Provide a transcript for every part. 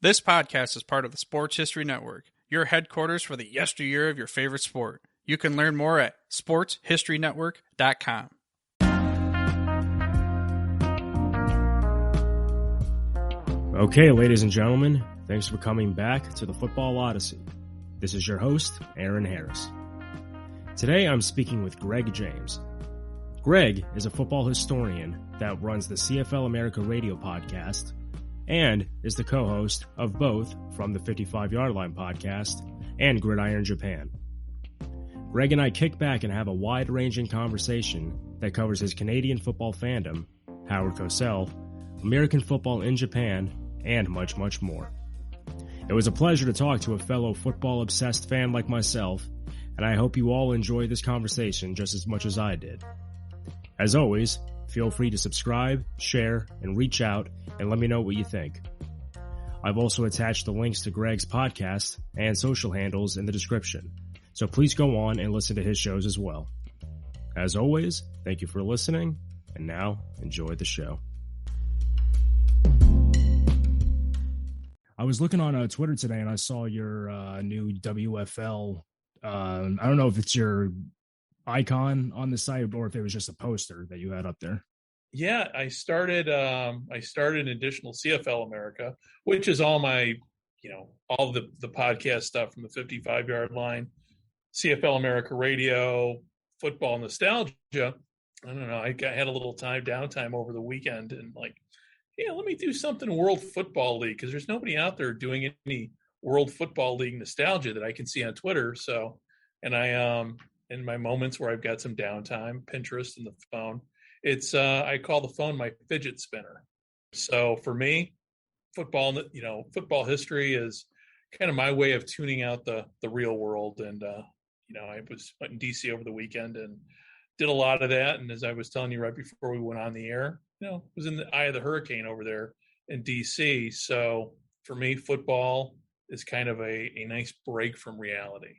This podcast is part of the Sports History Network, your headquarters for the yesteryear of your favorite sport. You can learn more at sportshistorynetwork.com. Okay, ladies and gentlemen, thanks for coming back to the Football Odyssey. This is your host, Aaron Harris. Today I'm speaking with Greg James. Greg is a football historian that runs the CFL America Radio podcast and is the co-host of both From the 55-Yard Line podcast and Gridiron Japan. Greg and I kick back and have a wide-ranging conversation that covers his Canadian football fandom, Howard Cosell, American football in Japan, and much, much more. It was a pleasure to talk to a fellow football-obsessed fan like myself, and I hope you all enjoy this conversation just as much as I did. As always, feel free to subscribe, share, and reach out and let me know what you think. I've also attached the links to Greg's podcast and social handles in the description, so please go on and listen to his shows as well. As always, thank you for listening, and now enjoy the show. I was looking on Twitter today and I saw your new WFL. I don't know if it's your icon on the site or if it was just a poster that you had up there. Yeah, I started an additional CFL America, which is all my, all the podcast stuff from the 55-Yard Line, CFL America Radio, football nostalgia. I don't know. I had a little downtime over the weekend and let me do something World Football League because there's nobody out there doing any World Football League nostalgia that I can see on Twitter. So, and I in my moments where I've got some downtime, Pinterest and the phone, it's I call the phone my fidget spinner. So for me, football history is kind of my way of tuning out the real world. And I went in DC over the weekend and did a lot of that. And as I was telling you right before we went on the air, was in the eye of the hurricane over there in DC. So for me, football is kind of a nice break from reality.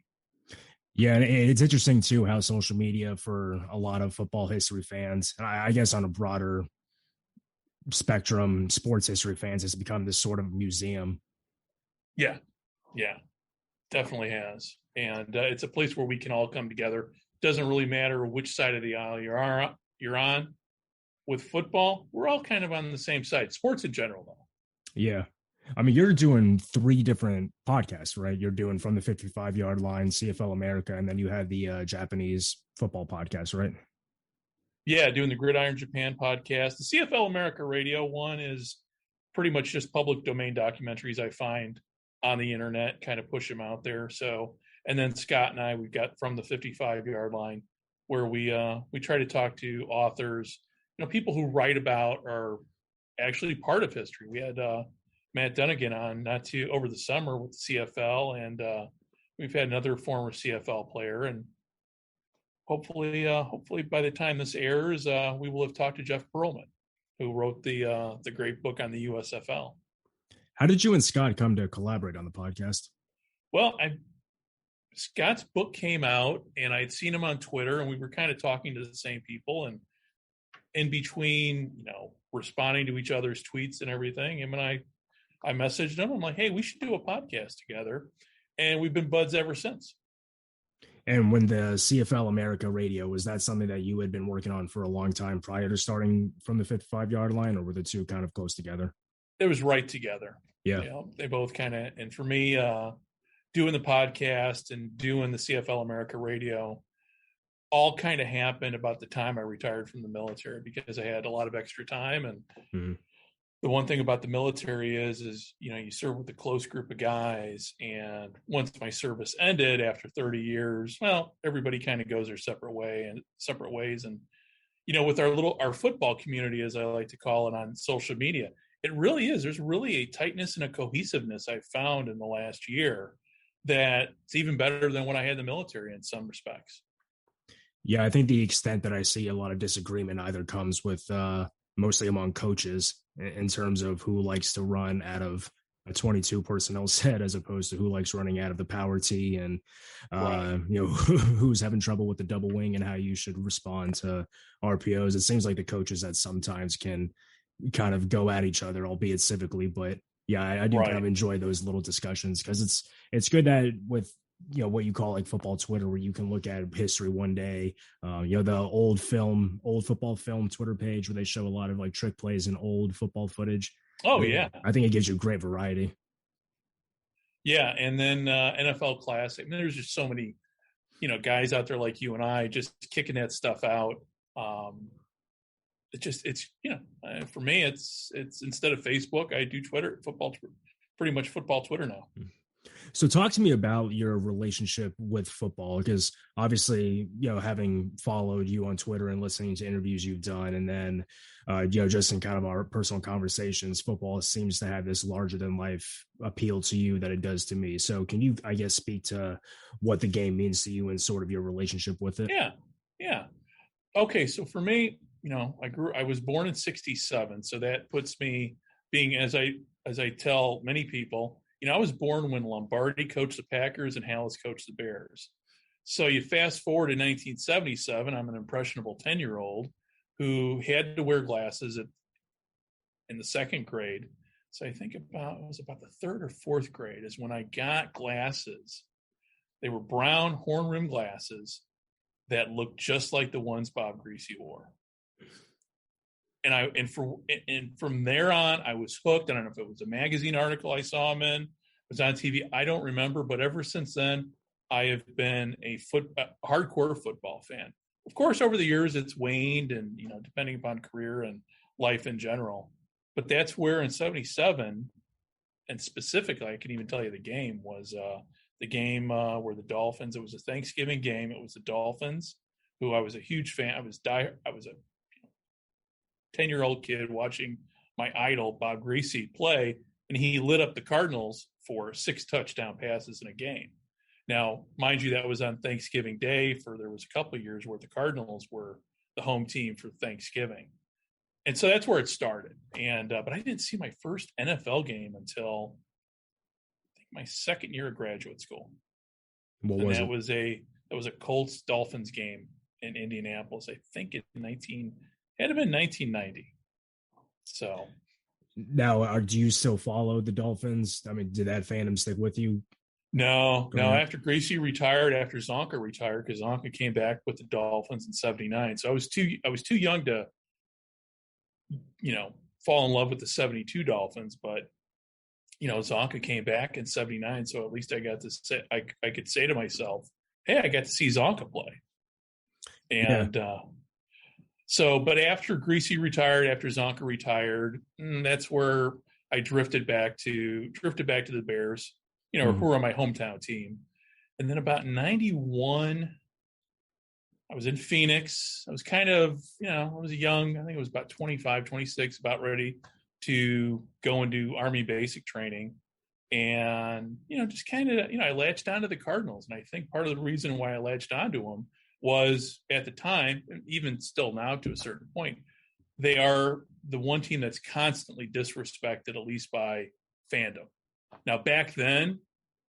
Yeah, and it's interesting, too, how social media for a lot of football history fans, and I guess on a broader spectrum, sports history fans, has become this sort of museum. Yeah, definitely has. And it's a place where we can all come together. Doesn't really matter which side of the aisle you're on. With football, we're all kind of on the same side. Sports in general, though. Yeah. I mean, you're doing 3 different podcasts, right? You're doing From the 55-Yard Line, CFL America, and then you had the Japanese football podcast, right? Yeah, doing the Gridiron Japan podcast. The CFL America Radio one is pretty much just public domain documentaries I find on the internet, kind of push them out there. So, and then Scott and I, we've got From the 55-Yard Line, where we try to talk to authors, people who write about are actually part of history. We had Matt Dunnigan on over the summer with the CFL, and we've had another former CFL player, and hopefully by the time this airs, we will have talked to Jeff Pearlman, who wrote the great book on the USFL. How did you and Scott come to collaborate on the podcast? Well, Scott's book came out, and I'd seen him on Twitter, and we were kind of talking to the same people, and in between, responding to each other's tweets and everything, him and I messaged him. I'm like, hey, we should do a podcast together. And we've been buds ever since. And when the CFL America Radio, was that something that you had been working on for a long time prior to starting From the 55-Yard Line, or were the two kind of close together? It was right together. Yeah. They both kind of, and for me, doing the podcast and doing the CFL America Radio all kind of happened about the time I retired from the military because I had a lot of extra time. And the one thing about the military is, you serve with a close group of guys. And once my service ended after 30 years, well, everybody kind of goes their separate ways. And, with our football community, as I like to call it on social media, it really is. There's really a tightness and a cohesiveness I've found in the last year that it's even better than when I had in the military in some respects. Yeah, I think the extent that I see a lot of disagreement either comes with mostly among coaches in terms of who likes to run out of a 22 personnel set as opposed to who likes running out of the power tee and, right. Who's having trouble with the double wing and how you should respond to RPOs. It seems like the coaches that sometimes can kind of go at each other, albeit civically, but Yeah, I do kind of enjoy those little discussions because it's good that with what you call like football Twitter, where you can look at history one day. The old football film Twitter page where they show a lot of like trick plays and old football footage. Oh yeah, I think it gives you great variety. Yeah, and then NFL Classic. I mean, there's just so many, guys out there like you and I just kicking that stuff out. For me, it's instead of Facebook, I do Twitter, pretty much football Twitter now. So talk to me about your relationship with football, because obviously, having followed you on Twitter and listening to interviews you've done, and then, just in kind of our personal conversations, football seems to have this larger than life appeal to you that it does to me. So can you, I guess, speak to what the game means to you and sort of your relationship with it? Yeah. Okay. So for me, I was born in 1967. So that puts me being, as I tell many people, I was born when Lombardi coached the Packers and Hallis coached the Bears. So you fast forward to 1977, I'm an impressionable 10-year-old who had to wear glasses in the second grade. So I think it was about the third or fourth grade is when I got glasses. They were brown horn-rimmed glasses that looked just like the ones Bob Griese wore. And from there on, I was hooked. I don't know if it was a magazine article I saw him in, it was on TV. I don't remember, but ever since then, I have been a hardcore football fan. Of course, over the years, it's waned, and depending upon career and life in general. But that's where in '77, and specifically, I can even tell you the game was the game where the Dolphins. It was a Thanksgiving game. It was the Dolphins, who I was a huge fan. I was a 10-year-old kid watching my idol, Bob Griese, play, and he lit up the Cardinals for 6 touchdown passes in a game. Now, mind you, that was on Thanksgiving Day. There was a couple of years where the Cardinals were the home team for Thanksgiving. And so that's where it started. And but I didn't see my first NFL game until I think my second year of graduate school. What was it? That was a Colts Dolphins game in Indianapolis. I think it had to been 1990. So now, do you still follow the Dolphins? I mean, did that fandom stick with you? No. After Griese retired, after Zonka retired, because Zonka came back with the Dolphins in '79. So I was too young to, fall in love with the '72 Dolphins. But Zonka came back in '79, so at least I got to say I could say to myself, "Hey, I got to see Zonka play." And but after Griese retired, after Zonka retired, that's where I drifted back to the Bears, who were my hometown team. And then about 91, I was in Phoenix. I was kind of, I was young. I think it was about 25, 26, about ready to go and do Army basic training. And, just kind of, I latched onto the Cardinals. And I think part of the reason why I latched onto them was at the time, and even still now to a certain point, they are the one team that's constantly disrespected, at least by fandom. Now, back then,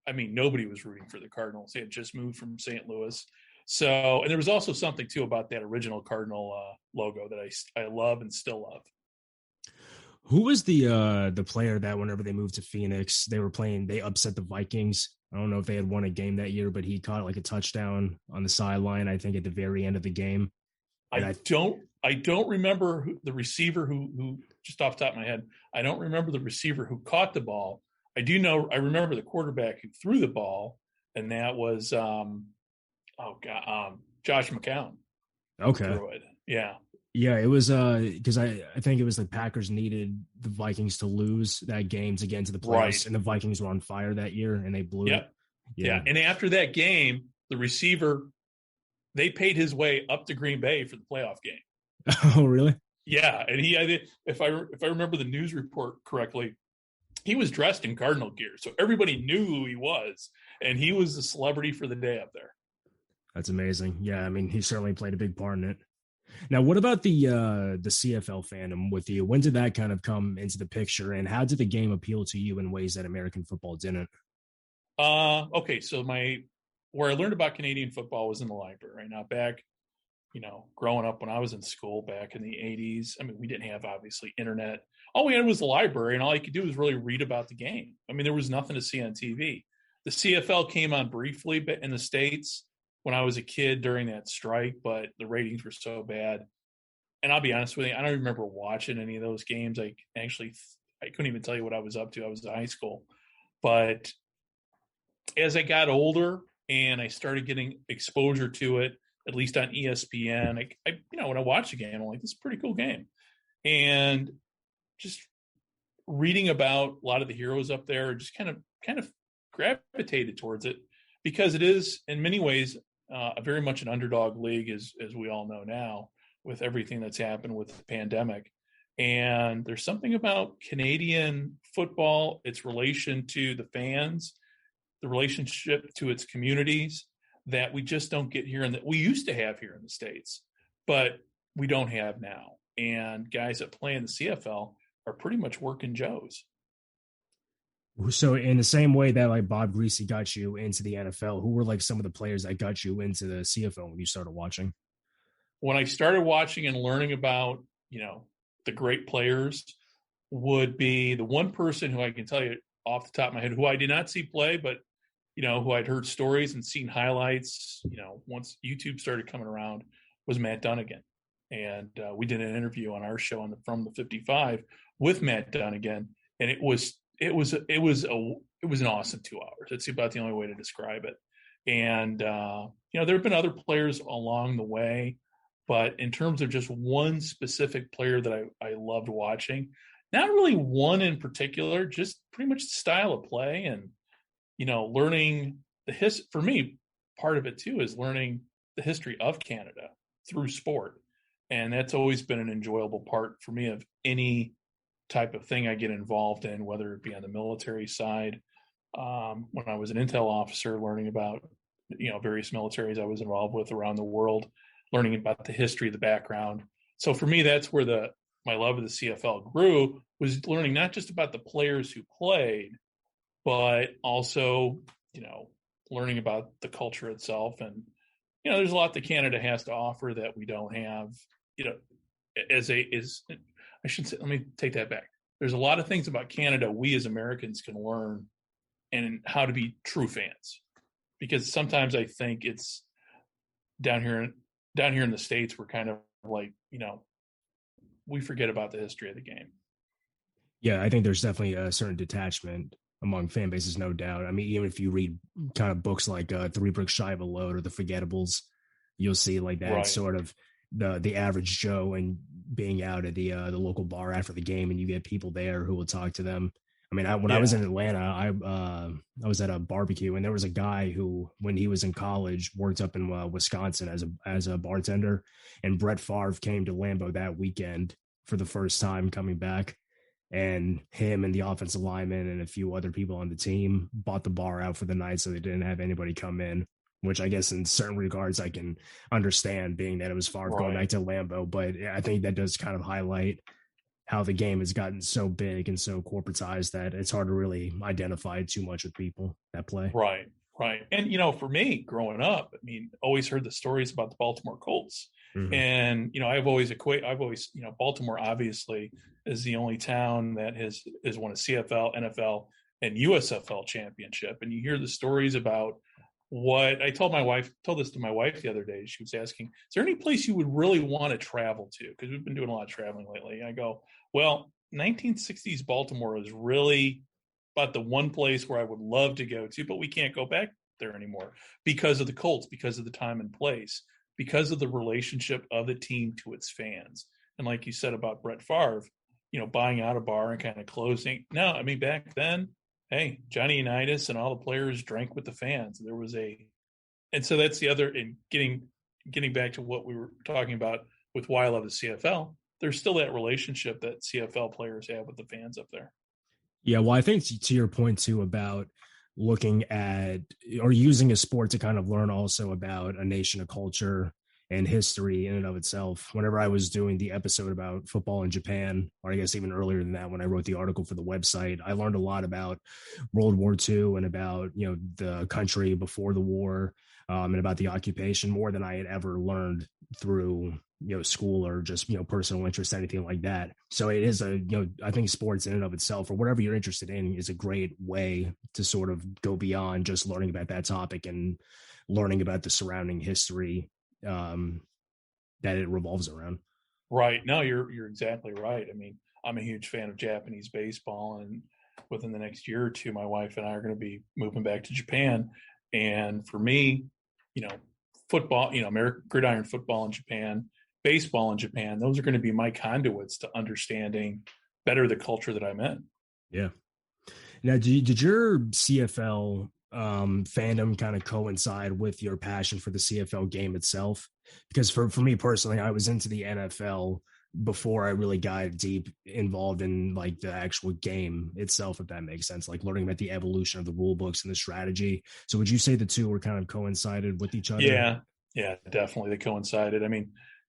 I mean, nobody was rooting for the Cardinals. They had just moved from St. Louis. So, and there was also something, too, about that original Cardinal logo that I love and still love. Who was the player that whenever they moved to Phoenix, they upset the Vikings? I don't know if they had won a game that year, but he caught like a touchdown on the sideline, I think, at the very end of the game. I don't remember the receiver who just off the top of my head, I don't remember the receiver who caught the ball. I remember the quarterback who threw the ball, and that was Josh McCown. Okay. Threw it. Yeah. Yeah, it was because I think it was the Packers needed the Vikings to lose that game to get into the playoffs, right. And the Vikings were on fire that year, and they blew it. Yeah, and after that game, the receiver, they paid his way up to Green Bay for the playoff game. Oh, really? Yeah, and if I remember the news report correctly, he was dressed in Cardinal gear, so everybody knew who he was, and he was the celebrity for the day up there. That's amazing. Yeah, I mean, he certainly played a big part in it. Now, what about the CFL fandom with you? When did that kind of come into the picture, and how did the game appeal to you in ways that American football didn't? Okay, so where I learned about Canadian football was in the library. Right now, back growing up when I was in school back in the 80s. I mean, we didn't have obviously internet. All we had was the library, and all you could do was really read about the game. I mean, there was nothing to see on TV. The CFL came on briefly in the States when I was a kid during that strike, but the ratings were so bad. And I'll be honest with you, I don't remember watching any of those games. I couldn't even tell you what I was up to. I was in high school. But as I got older and I started getting exposure to it, at least on ESPN, when I watch a game, I'm like, this is a pretty cool game. And just reading about a lot of the heroes up there, just kind of gravitated towards it, because it is in many ways very much an underdog league, as we all know now, with everything that's happened with the pandemic. And there's something about Canadian football, its relation to the fans, the relationship to its communities, that we just don't get here, and that we used to have here in the States, but we don't have now. And guys that play in the CFL are pretty much working Joes. So in the same way that like Bob Greasy got you into the NFL, who were like some of the players that got you into the CFL when you started watching? When I started watching and learning about, the great players, would be the one person who I can tell you off the top of my head, who I did not see play, but who I'd heard stories and seen highlights, once YouTube started coming around, was Matt Dunnigan. And we did an interview on our show From the 55 with Matt Dunnigan. And it was an awesome 2 hours. That's about the only way to describe it. And, there have been other players along the way, but in terms of just one specific player that I loved watching, not really one in particular, just pretty much the style of play and, learning for me, part of it too is learning the history of Canada through sport. And that's always been an enjoyable part for me of any type of thing I get involved in, whether it be on the military side. When I was an intel officer, learning about, various militaries I was involved with around the world, learning about the history, the background. So for me, that's where my love of the CFL grew, was learning not just about the players who played, but also, learning about the culture itself. And, there's a lot that Canada has to offer that we don't have, I should say, let me take that back. There's a lot of things about Canada we as Americans can learn, and how to be true fans. Because sometimes I think it's down here in the States, we're kind of like, we forget about the history of the game. Yeah, I think there's definitely a certain detachment among fan bases, no doubt. I mean, even if you read kind of books like Three Bricks Shy of a Load or The Forgettables, you'll see like that Right. sort of the average Joe and being out at the local bar after the game, and you get people there who will talk to them. I mean, when I was in Atlanta, I was at a barbecue, and there was a guy who, when he was in college, worked up in Wisconsin as a bartender, and Brett Favre came to Lambeau that weekend for the first time coming back, and him and the offensive lineman and a few other people on the team bought the bar out for the night, so they didn't have anybody come in, which I guess in certain regards I can understand, being that it was Favre going back to Lambeau. But I think that does kind of highlight how the game has gotten so big and so corporatized that it's hard to really identify too much with people that play. Right. And, for me growing up, I mean, always heard the stories about the Baltimore Colts. Mm-hmm. And, I've always, Baltimore obviously is the only town that has won a CFL, NFL, and USFL championship. And you hear the stories about what I told this to my wife the other day. She was asking, is there any place you would really want to travel to? Because we've been doing a lot of traveling lately. I go, well, 1960s Baltimore is really about the one place where I would love to go to, but we can't go back there anymore because of the Colts, because of the time and place, because of the relationship of the team to its fans. And like you said about Brett Favre, buying out a bar and kind of closing. No, I mean, back then, hey, Johnny Unitas and all the players drank with the fans. And so that's the other, in getting back to what we were talking about with why I love the CFL, there's still that relationship that CFL players have with the fans up there. Yeah, well, I think to your point too about looking at or using a sport to kind of learn also about a nation, a culture, and history in and of itself. Whenever I was doing the episode about football in Japan, or I guess even earlier than that, when I wrote the article for the website, I learned a lot about World War II and about, the country before the war, and about the occupation more than I had ever learned through school or just personal interest, anything like that. So it is I think sports in and of itself, or whatever you're interested in, is a great way to sort of go beyond just learning about that topic and learning about the surrounding history that it revolves around. Right. No, you're exactly right. I mean, I'm a huge fan of Japanese baseball, and within the next year or two, my wife and I are going to be moving back to Japan. And for me, football, gridiron football in Japan, baseball in Japan, those are going to be my conduits to understanding better the culture that I'm in. Yeah. Now, did your CFL fandom kind of coincide with your passion for the CFL game itself? Because for me personally, I was into the NFL before I really got deep involved in like the actual game itself, if that makes sense, like learning about the evolution of the rule books and the strategy. So would you say the two were kind of coincided with each other? Yeah, definitely. They coincided. I mean,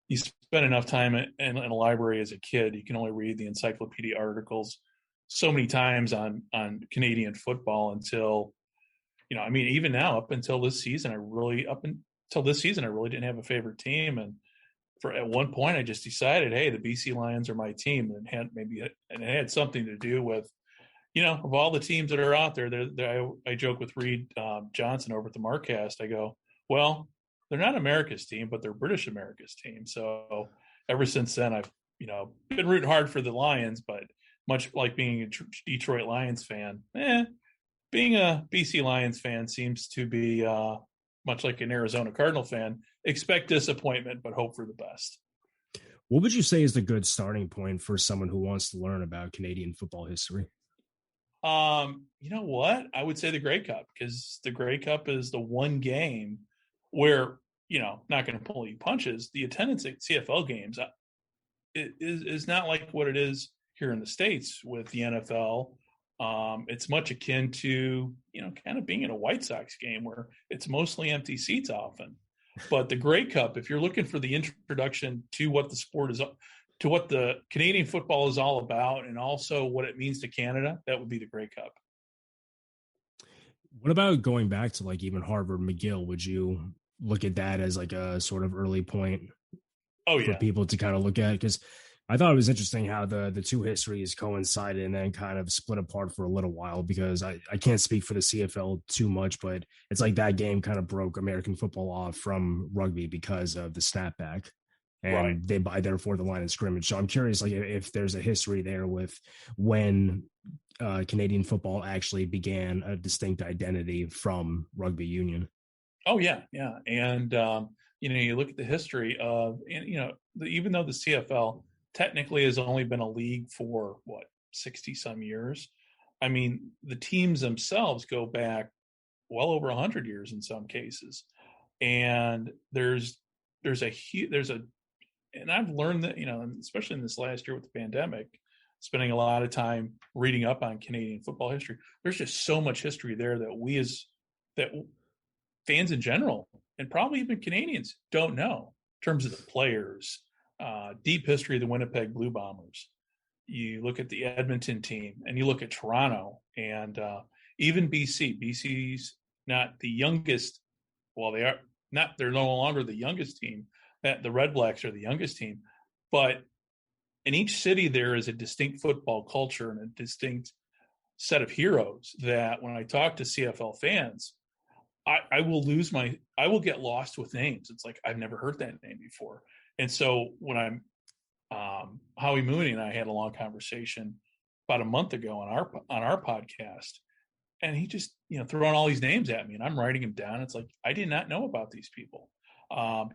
you spend enough time in a library as a kid, you can only read the encyclopedia articles so many times on Canadian football until, even now up until this season, I really didn't have a favorite team. And at one point I just decided, hey, the BC Lions are my team. And it had something to do with, of all the teams that are out there, I joke with Reed Johnson over at the Marcast. I go, well, they're not America's team, but they're British America's team. So ever since then, I've, been rooting hard for the Lions, but much like being a Detroit Lions fan, being a BC Lions fan seems to be much like an Arizona Cardinal fan. Expect disappointment, but hope for the best. What would you say is the good starting point for someone who wants to learn about Canadian football history? You know what? I would say the Grey Cup, because the Grey Cup is the one game where, not going to pull any punches. The attendance at CFL games is not like what it is here in the States with the NFL. It's much akin to, kind of being in a White Sox game where it's mostly empty seats often. But the Grey Cup, if you're looking for the introduction to what the sport is, to what the Canadian football is all about, and also what it means to Canada, that would be the Grey Cup. What about going back to like even Harvard, McGill? Would you look at that as like a sort of early point for people to kind of look at? Because I thought it was interesting how the two histories coincided and then kind of split apart for a little while, because I can't speak for the CFL too much, but it's like that game kind of broke American football off from rugby because of the snapback. And they by therefore the line of scrimmage. So I'm curious, like, if there's a history there with when Canadian football actually began a distinct identity from rugby union. Oh yeah. And you look at the history of, even though the CFL technically has only been a league for 60 some years. I mean, the teams themselves go back well over 100 years in some cases, and and I've learned that, especially in this last year with the pandemic, spending a lot of time reading up on Canadian football history, there's just so much history there that fans in general, and probably even Canadians, don't know in terms of the players, deep history of the Winnipeg Blue Bombers. You look at the Edmonton team, and you look at Toronto, and even BC. BC's not the youngest. Well, they're no longer the youngest team. The Red Blacks are the youngest team, but in each city there is a distinct football culture and a distinct set of heroes that when I talk to CFL fans, I will get lost with names. It's like, I've never heard that name before. And so when Howie Mooney and I had a long conversation about a month ago on our podcast, and he just, throwing all these names at me, and I'm writing them down. It's like, I did not know about these people.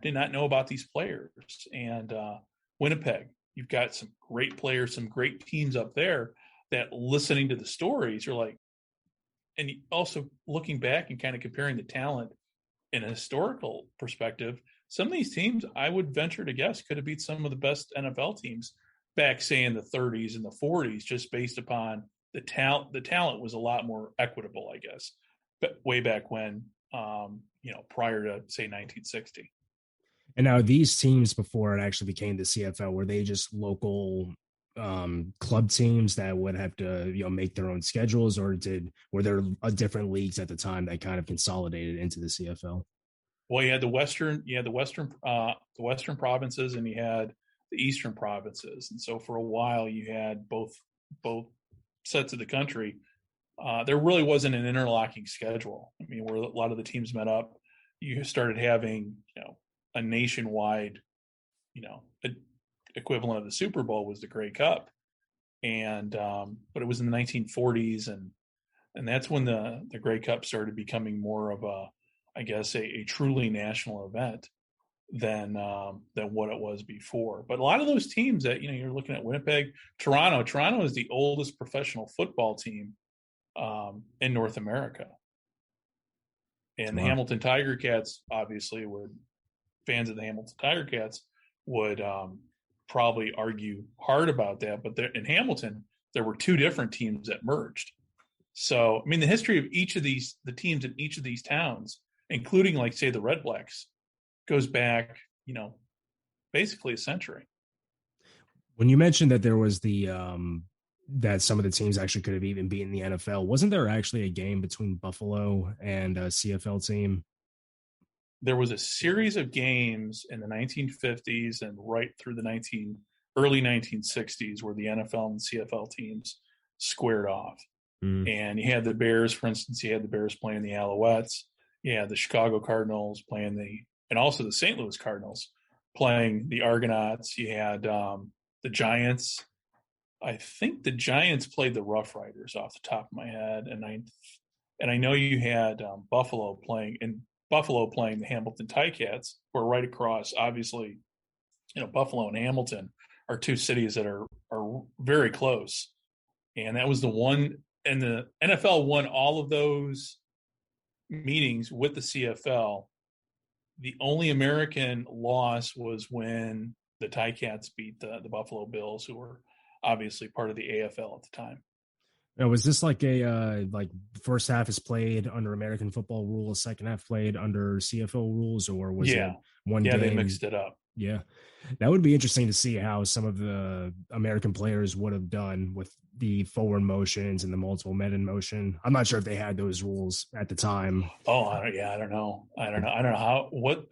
Did not know about these players. And Winnipeg, you've got some great players, some great teams up there that, listening to the stories, you're like, and also looking back and kind of comparing the talent in a historical perspective, some of these teams, I would venture to guess, could have beat some of the best NFL teams back, say, in the 30s and the 40s, just based upon the talent. The talent was a lot more equitable, I guess, but way back when, prior to, say, 1960. And now these teams, before it actually became the CFL, were they just local club teams that would have to, make their own schedules, or were there different leagues at the time that kind of consolidated into the CFL? Well, you had the western provinces, and you had the eastern provinces, and so for a while you had both sets of the country. There really wasn't an interlocking schedule. I mean, where a lot of the teams met up, you started having a nationwide, equivalent of the Super Bowl was the Grey Cup, and but it was in the 1940s, and that's when the Grey Cup started becoming more of a truly national event than what it was before. But a lot of those teams that you're looking at, Winnipeg, Toronto is the oldest professional football team in North America, and the Hamilton Tiger Cats obviously fans of the Hamilton Tiger Cats would probably argue hard about that. But in Hamilton, there were two different teams that merged. So, I mean, the history of the teams in each of these towns, including, like, say, the Red Blacks, goes back, basically a century. When you mentioned that there was that some of the teams actually could have even beaten the NFL, wasn't there actually a game between Buffalo and a CFL team? There was a series of games in the 1950s and right through the early 1960s where the NFL and CFL teams squared off. And you had the Bears, for instance, playing the Alouettes. You had the Chicago Cardinals and also the St. Louis Cardinals playing the Argonauts. You had the Giants. I think the Giants played the Rough Riders off the top of my head. And I know you had Buffalo playing the Hamilton Ticats, who are right across. Obviously, Buffalo and Hamilton are two cities that are very close. And that was the one, and the NFL won all of those meetings with the CFL. The only American loss was when the Ticats beat the Buffalo Bills, who were obviously part of the AFL at the time. Now, was this like the first half is played under American football rules, second half played under CFL rules, or was it one game? Yeah, they mixed it up. Yeah, that would be interesting to see how some of the American players would have done with the forward motions and the multiple men in motion. I'm not sure if they had those rules at the time. Oh, I don't know. I don't know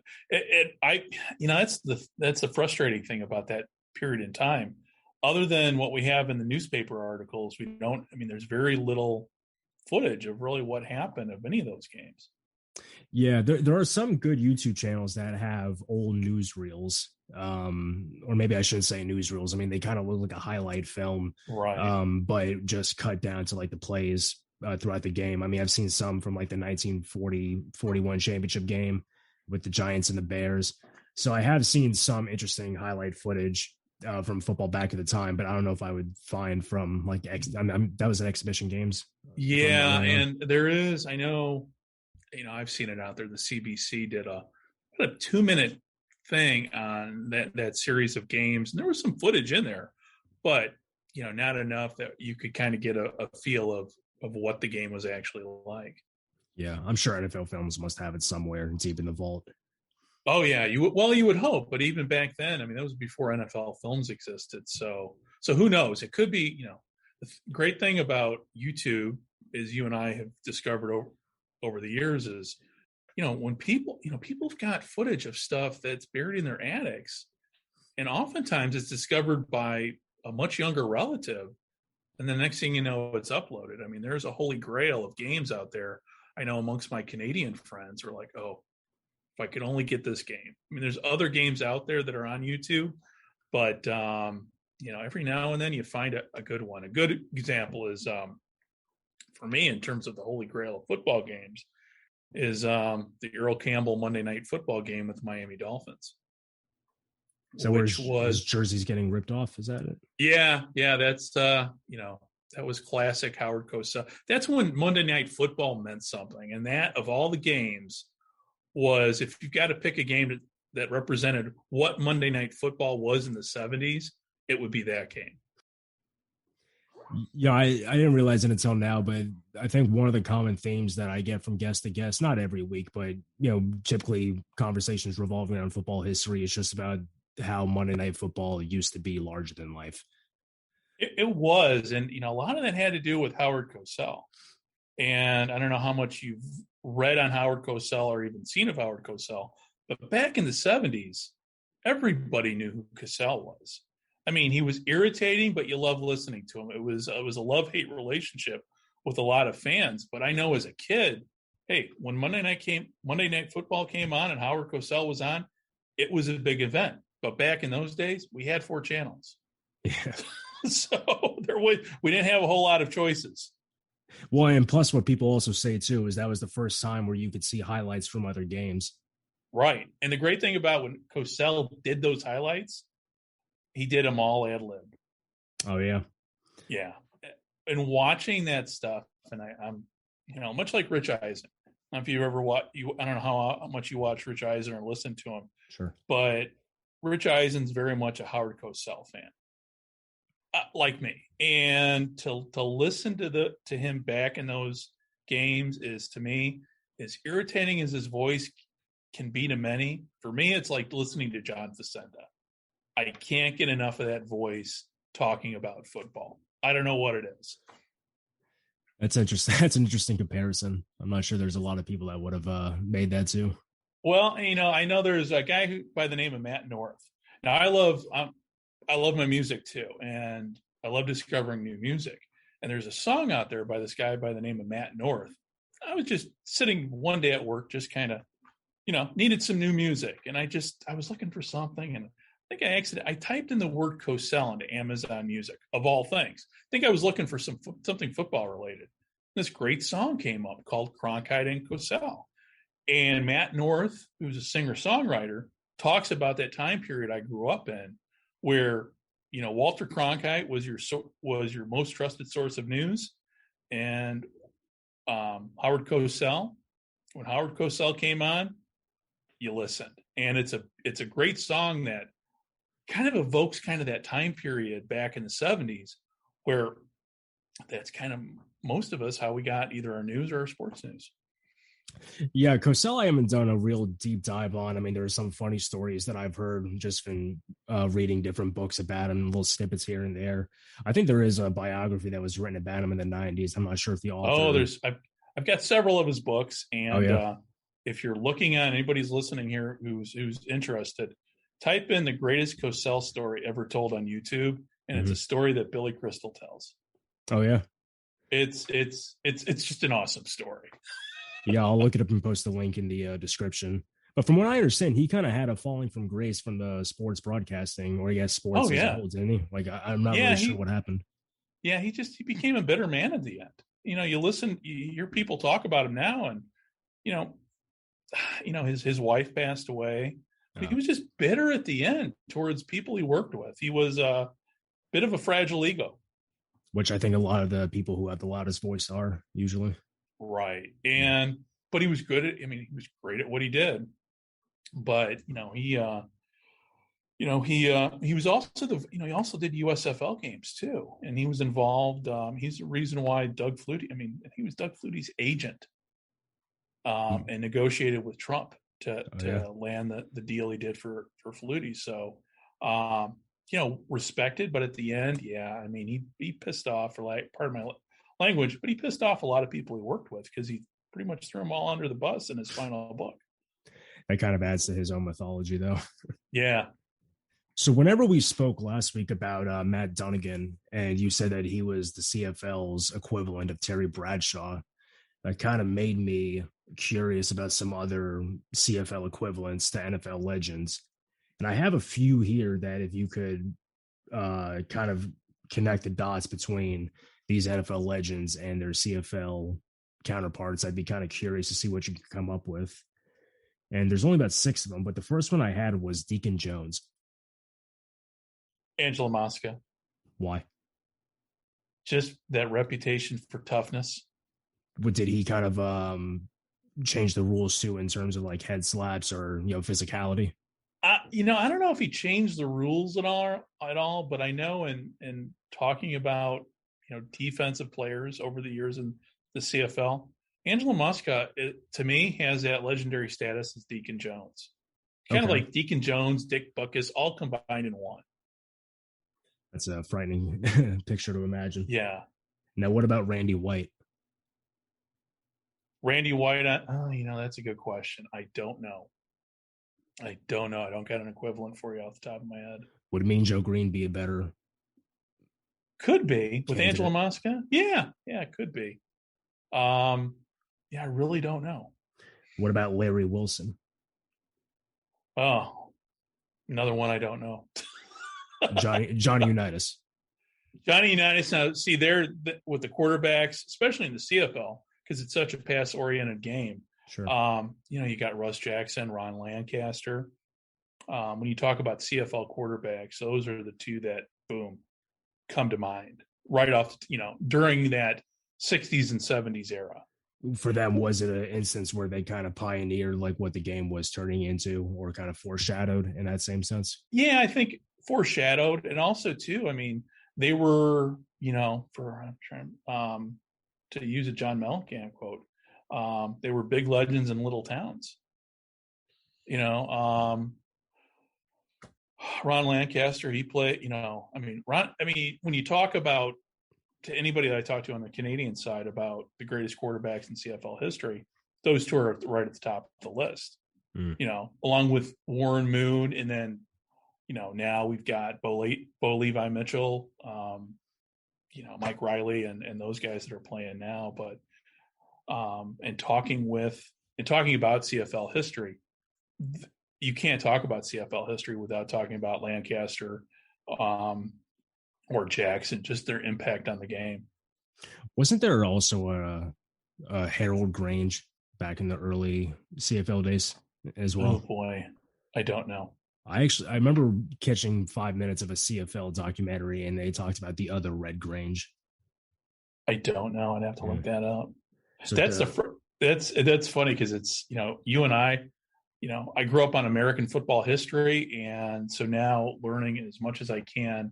that's the frustrating thing about that period in time. Other than what we have in the newspaper articles, there's very little footage of really what happened of any of those games. Yeah, there are some good YouTube channels that have old newsreels, or maybe I shouldn't say newsreels. I mean, they kind of look like a highlight film, right? But just cut down to like the plays throughout the game. I mean, I've seen some from like the 1940-41 championship game with the Giants and the Bears. So I have seen some interesting highlight footage from football back at the time, but I don't know if I would find from like that was an exhibition games. Yeah, and there is, I know, I've seen it out there. The CBC did a 2-minute thing on that series of games, and there was some footage in there, but not enough that you could kind of get a feel of what the game was actually like. Yeah, I'm sure NFL Films must have it somewhere deep in the vault. Oh yeah, you would hope, but even back then, that was before NFL Films existed. So who knows? It could be. The great thing about YouTube is you and I have discovered over the years is, when people've got footage of stuff that's buried in their attics, and oftentimes it's discovered by a much younger relative, and the next thing you know, it's uploaded. There's a holy grail of games out there. I know amongst my Canadian friends are like, oh, if I could only get this game. There's other games out there that are on YouTube, but every now and then you find a good one. A good example is, for me, in terms of the holy grail of football games, is the Earl Campbell Monday Night Football game with the Miami Dolphins. So was jerseys getting ripped off? Is that it? Yeah. That's that was classic Howard Cosell. That's when Monday Night Football meant something, and that of all the games was, if you've got to pick a game that represented what Monday Night Football was in the 70s, it would be that game. Yeah, I didn't realize it until now, but I think one of the common themes that I get from guest to guest, not every week, but typically conversations revolving around football history is just about how Monday Night Football used to be larger than life. It was, and a lot of that had to do with Howard Cosell. And I don't know how much you've read on Howard Cosell or even seen of Howard Cosell, but back in the 70s, everybody knew who Cosell was. I mean, he was irritating, but you loved listening to him. It was a love-hate relationship with a lot of fans. But I know as a kid, hey, when Monday Night Football came on and Howard Cosell was on, it was a big event. But back in those days, we had 4 channels. Yeah. So we didn't have a whole lot of choices. Well, and plus what people also say too is that was the first time where you could see highlights from other games. Right. And the great thing about when Cosell did those highlights, he did them all ad lib. Oh yeah. Yeah. And watching that stuff, and I'm much like Rich Eisen. I don't know if you ever I don't know how much you watch Rich Eisen or listen to him. Sure. But Rich Eisen's very much a Howard Cosell fan. Like me, and to listen to him back in those games is, to me, as irritating as his voice can be to many. For me, it's like listening to John Facenda. I can't get enough of that voice talking about football. I don't know what it is. That's interesting. That's an interesting comparison. I'm not sure there's a lot of people that would have made that too. Well, I know there's a guy by the name of Matt North. Now, I love my music too, and I love discovering new music. And there's a song out there by this guy by the name of Matt North. I was just sitting one day at work, just kind of, needed some new music. And I was looking for something, and I think I typed in the word Cosell into Amazon Music, of all things. I think I was looking for something football related. This great song came up called Cronkite and Cosell. And Matt North, who's a singer-songwriter, talks about that time period I grew up in, where Walter Cronkite was your most trusted source of news, and Howard Cosell. When Howard Cosell came on, you listened, and it's a great song that kind of evokes kind of that time period back in the 70s, where that's kind of most of us how we got either our news or our sports news. Yeah, Cosell, I haven't done a real deep dive on. I mean, there are some funny stories that I've heard just from reading different books about him, little snippets here and there. I think there is a biography that was written about him in the 90s. I'm not sure if the author... I've got several of his books, and if you're looking on, anybody's listening here who's interested, type in the greatest Cosell story ever told on YouTube, and it's a story that Billy Crystal tells. Oh yeah, it's just an awesome story. Yeah, I'll look it up and post the link in the description. But from what I understand, he kind of had a falling from grace from the sports broadcasting, or sports as a whole, didn't he? Like, I'm not really sure what happened. Yeah, he became a bitter man at the end. You hear people talk about him now, and his wife passed away. He was just bitter at the end towards people he worked with. He was a bit of a fragile ego, which I think a lot of the people who have the loudest voice are usually. Right. But he was good at, he was great at what he did, but he was also he also did USFL games too. And he was involved. He's the reason why Doug Flutie, he was Doug Flutie's agent, and negotiated with Trump to land the deal he did for Flutie. So, respected, but at the end, he pissed off, for pardon my language, but he pissed off a lot of people he worked with because he pretty much threw them all under the bus in his final book. That kind of adds to his own mythology, though. Yeah. So whenever we spoke last week about Matt Dunnigan, and you said that he was the CFL's equivalent of Terry Bradshaw, that kind of made me curious about some other CFL equivalents to NFL legends. And I have a few here that if you could kind of connect the dots between these NFL legends and their CFL counterparts, I'd be kind of curious to see what you could come up with. And there's only about 6 of them, but the first one I had was Deacon Jones. Angela Mosca. Why? Just that reputation for toughness. What did he kind of change the rules to in terms of like head slaps or physicality? I don't know if he changed the rules at all, but I know in talking about defensive players over the years in the CFL. Angela Muska, to me, has that legendary status as Deacon Jones. Kind of like Deacon Jones, Dick Butkus, all combined in one. That's a frightening picture to imagine. Yeah. Now, what about Randy White? Randy White, that's a good question. I don't know. I don't got an equivalent for you off the top of my head. Would Mean Joe Green be a better? Could be with candidate? Angela Muska. Yeah, it could be. I really don't know. What about Larry Wilson? Oh, another one I don't know. Johnny Unitas. Johnny Unitas. Now, see, they're with the quarterbacks, especially in the CFL, because it's such a pass-oriented game. Sure. You got Russ Jackson, Ron Lancaster. When you talk about CFL quarterbacks, those are the two that, boom, come to mind right off, during that 60s and 70s era. For them, was it an instance where they kind of pioneered like what the game was turning into, or kind of foreshadowed in that same sense? Yeah, I think foreshadowed. And also, too, they were, to use a John Mellencamp quote, they were big legends in little towns. Ron Lancaster, he played, when you talk about, to anybody that I talk to on the Canadian side about the greatest quarterbacks in CFL history, those two are right at the top of the list, along with Warren Moon. And then, now we've got Bo Levi Mitchell, Mike Riley and those guys that are playing now. But, and talking about CFL history, you can't talk about CFL history without talking about Lancaster, or Jackson, just their impact on the game. Wasn't there also a Harold Grange back in the early CFL days as well? Oh boy, I don't know. I remember catching 5 minutes of a CFL documentary, and they talked about the other Red Grange. I don't know. I'd have to look that up. So that's funny because it's you and I. I grew up on American football history, and so now learning as much as I can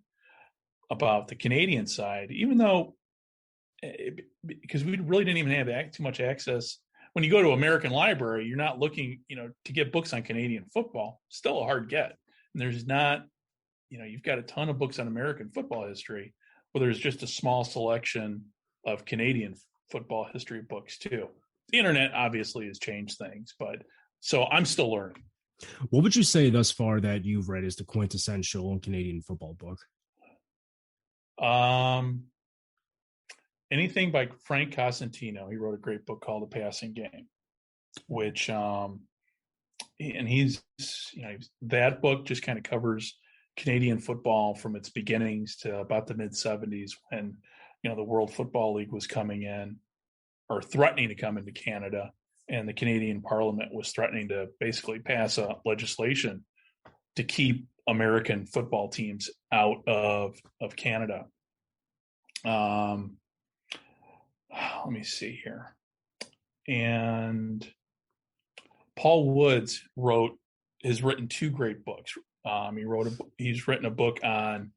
about the Canadian side, even though because we really didn't even have too much access. When you go to American Library, you're not looking, to get books on Canadian football. Still a hard get. And there's not, you've got a ton of books on American football history, but there's just a small selection of Canadian football history books too. The internet obviously has changed things, but so I'm still learning. What would you say thus far that you've read is the quintessential Canadian football book? Anything by Frank Cosentino. He wrote a great book called The Passing Game, which, and he's, that book just kind of covers Canadian football from its beginnings to about the mid 70s when, the World Football League was coming in or threatening to come into Canada, and the Canadian Parliament was threatening to basically pass a legislation to keep American football teams out of Canada. Let me see here. And Paul Woods has written two great books. He's written a book on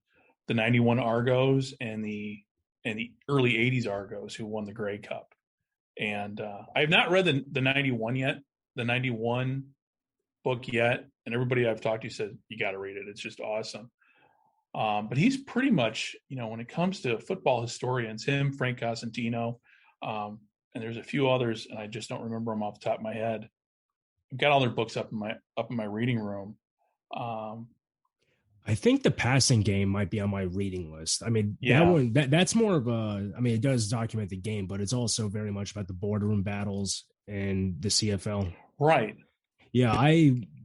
the 91 Argos and the early 80s Argos who won the Grey Cup. And I have not read the 91 yet, the 91 book yet. And everybody I've talked to said, you got to read it. It's just awesome. But he's pretty much, when it comes to football historians, him, Frank Cosentino, and there's a few others, and I just don't remember them off the top of my head. I've got all their books up in my reading room. I think The Passing Game might be on my reading list. Yeah. That one, that's more of it does document the game, but it's also very much about the boardroom battles and the CFL. Right. Yeah,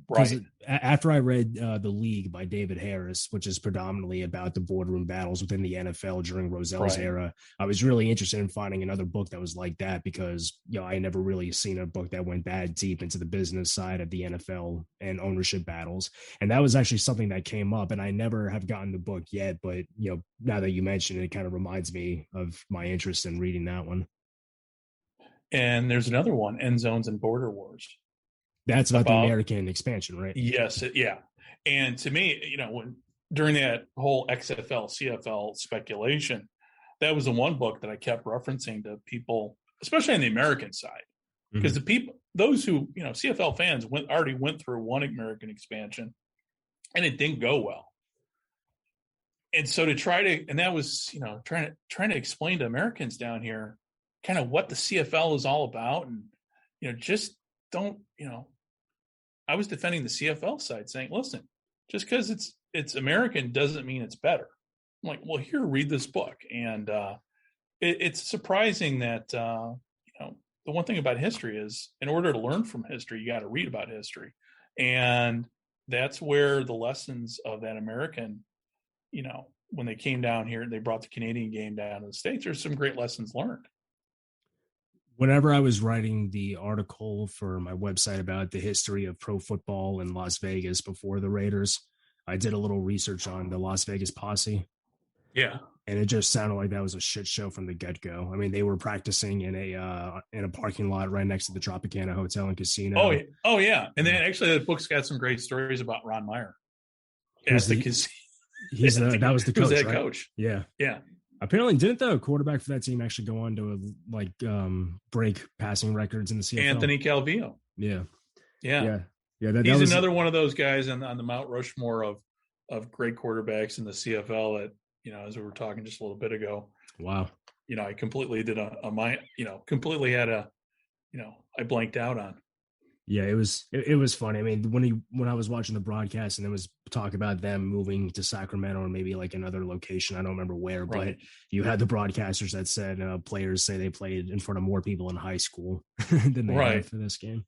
Right. After I read The League by David Harris, which is predominantly about the boardroom battles within the NFL during Rozell's era, I was really interested in finding another book that was like that because, I never really seen a book that went that deep into the business side of the NFL and ownership battles. And that was actually something that came up, and I never have gotten the book yet. But, now that you mention it, it kind of reminds me of my interest in reading that one. And there's another one, End Zones and Border Wars. That's about the American expansion, right? Yes. Yeah. And to me, when during that whole XFL, CFL speculation, that was the one book that I kept referencing to people, especially on the American side, because the people, those who, CFL fans already went through one American expansion and it didn't go well. And so that was, trying to explain to Americans down here kind of what the CFL is all about. And, just don't, I was defending the CFL side saying, listen, just because it's American doesn't mean it's better. I'm like, well, here, read this book. And it's surprising that, the one thing about history is in order to learn from history, you got to read about history. And that's where the lessons of that American, when they came down here, they brought the Canadian game down to the States, there's some great lessons learned. Whenever I was writing the article for my website about the history of pro football in Las Vegas before the Raiders, I did a little research on the Las Vegas Posse. Yeah. And it just sounded like that was a shit show from the get-go. I mean, they were practicing in a parking lot right next to the Tropicana Hotel and Casino. Oh yeah. And then actually the book's got some great stories about Ron Meyer. That was the coach, right? Coach. Yeah. Yeah. Apparently, didn't the quarterback for that team actually go on to break passing records in the CFL? Anthony Calvillo. Yeah. He's another one of those guys on the Mount Rushmore of great quarterbacks in the CFL that, as we were talking just a little bit ago. Wow. I completely did I blanked out on. Yeah, it was funny. I mean, when I was watching the broadcast and there was talk about them moving to Sacramento or maybe like another location, I don't remember where, right. But you had the broadcasters that said players say they played in front of more people in high school than they had for this game.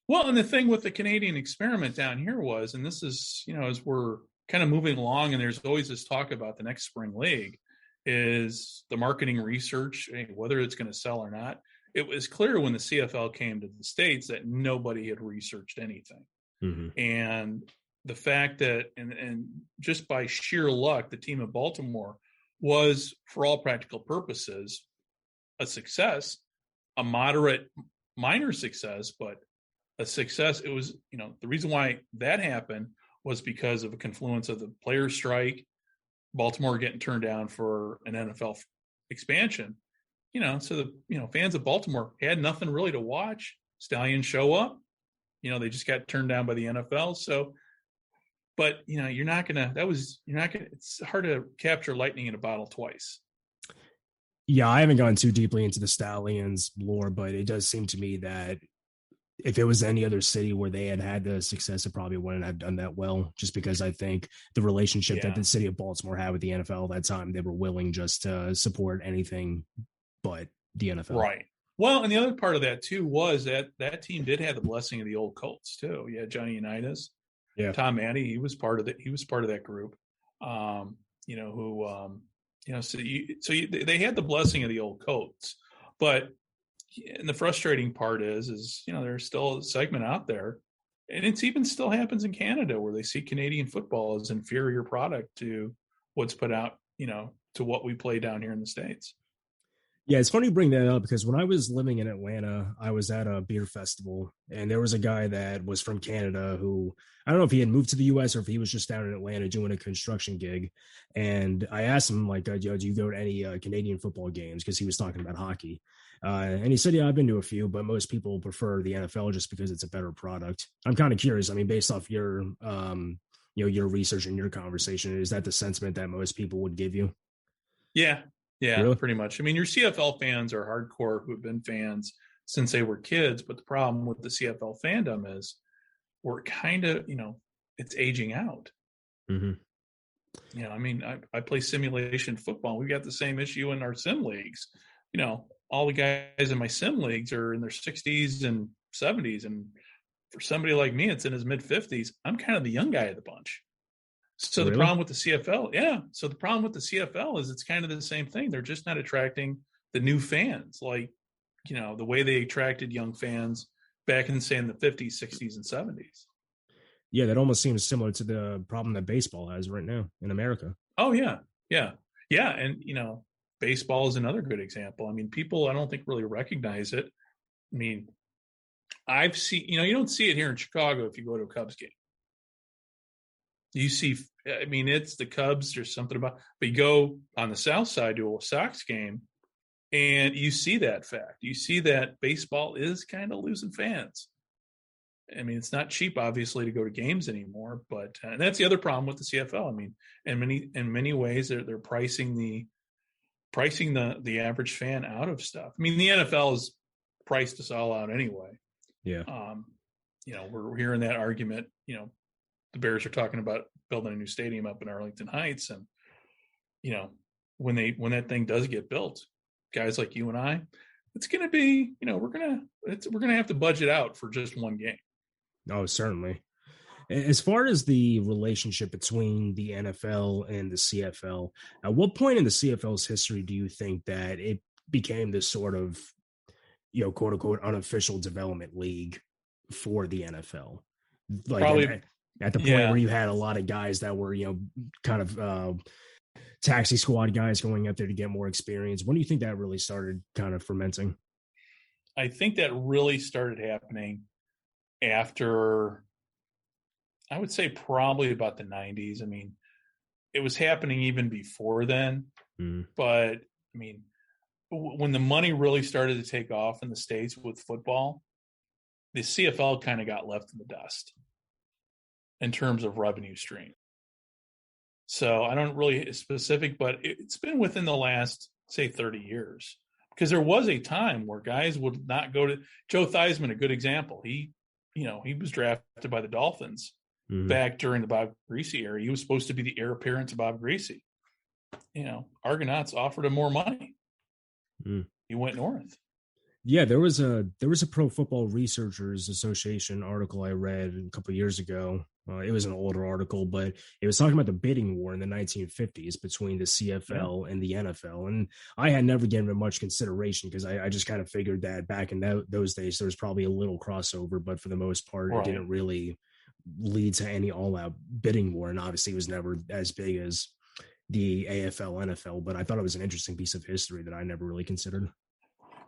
Well, and the thing with the Canadian experiment down here was, and this is, as we're kind of moving along and there's always this talk about the next spring league, is the marketing research, whether it's going to sell or not. It was clear when the CFL came to the States that nobody had researched anything. Mm-hmm. And the fact that, and just by sheer luck, the team of Baltimore was, for all practical purposes, a success, a moderate, minor success, but a success. It was, the reason why that happened was because of a confluence of the players' strike, Baltimore getting turned down for an NFL expansion. So the, fans of Baltimore had nothing really to watch. Stallions show up, they just got turned down by the NFL. So, but, it's hard to capture lightning in a bottle twice. Yeah, I haven't gone too deeply into the Stallions lore, but it does seem to me that if it was any other city where they had the success, it probably wouldn't have done that well, just because I think the relationship that the city of Baltimore had with the NFL at that time, they were willing just to support anything but the NFL. Right. Well, and the other part of that too was that team did have the blessing of the old Colts too. Yeah, Johnny Unitas, Tom Addy, he was part of that group. They had the blessing of the old Colts, but and the frustrating part is there's still a segment out there, and it's even still happens in Canada where they see Canadian football as inferior product to what's put out, to what we play down here in the States. Yeah, it's funny you bring that up because when I was living in Atlanta, I was at a beer festival and there was a guy that was from Canada who, I don't know if he had moved to the U.S. or if he was just down in Atlanta doing a construction gig. And I asked him, like, do you go to any Canadian football games? Because he was talking about hockey. And he said, yeah, I've been to a few, but most people prefer the NFL just because it's a better product. I'm kind of curious. I mean, based off your, your research and your conversation, is that the sentiment that most people would give you? Yeah. Yeah, really? Pretty much. I mean, your CFL fans are hardcore who have been fans since they were kids. But the problem with the CFL fandom is we're kind of, it's aging out. Mm-hmm. I mean, I play simulation football. We've got the same issue in our sim leagues. All the guys in my sim leagues are in their 60s and 70s. And for somebody like me, it's in his mid-50s. I'm kind of the young guy of the bunch. So the problem with the CFL, So the problem with the CFL is it's kind of the same thing. They're just not attracting the new fans, like, the way they attracted young fans back in, say, in the 50s, 60s, and 70s. Yeah, that almost seems similar to the problem that baseball has right now in America. Oh, yeah. And, baseball is another good example. I mean, people, I don't think really recognize it. I mean, I've seen, you don't see it here in Chicago if you go to a Cubs game. You see, I mean, it's the Cubs. There's something about, but you go on the South Side to a Sox game, and you see that fact. You see that baseball is kind of losing fans. I mean, it's not cheap, obviously, to go to games anymore. But and that's the other problem with the CFL. I mean, in many ways, they're pricing the average fan out of stuff. I mean, the NFL has priced us all out anyway. Yeah. We're hearing that argument. The Bears are talking about building a new stadium up in Arlington Heights, and when that thing does get built, guys like you and I, it's going to be, we're going to have to budget out for just one game. Oh, certainly. As far as the relationship between the NFL and the CFL, at what point in the CFL's history do you think that it became this sort of, quote unquote, unofficial development league for the NFL? Like probably at the point where you had a lot of guys that were, kind of taxi squad guys going up there to get more experience. When do you think that really started kind of fermenting? I think that really started happening after, I would say probably about the 90s. I mean, it was happening even before then. But, I mean, when the money really started to take off in the States with football, the CFL kind of got left in the dust in terms of revenue stream. So I don't really specific, but it's been within the last, say, 30 years. Because there was a time where guys would not go to – Joe Theismann, a good example. He was drafted by the Dolphins back during the Bob Griese era. He was supposed to be the heir apparent to Bob Griese. Argonauts offered him more money. He went north. Yeah, there was a Pro Football Researchers Association article I read a couple of years ago. It was an older article, but it was talking about the bidding war in the 1950s between the CFL and the NFL. And I had never given it much consideration because I just kind of figured that back in those days, there was probably a little crossover, but for the most part, It didn't really lead to any all-out bidding war. And obviously it was never as big as the AFL, NFL, but I thought it was an interesting piece of history that I never really considered.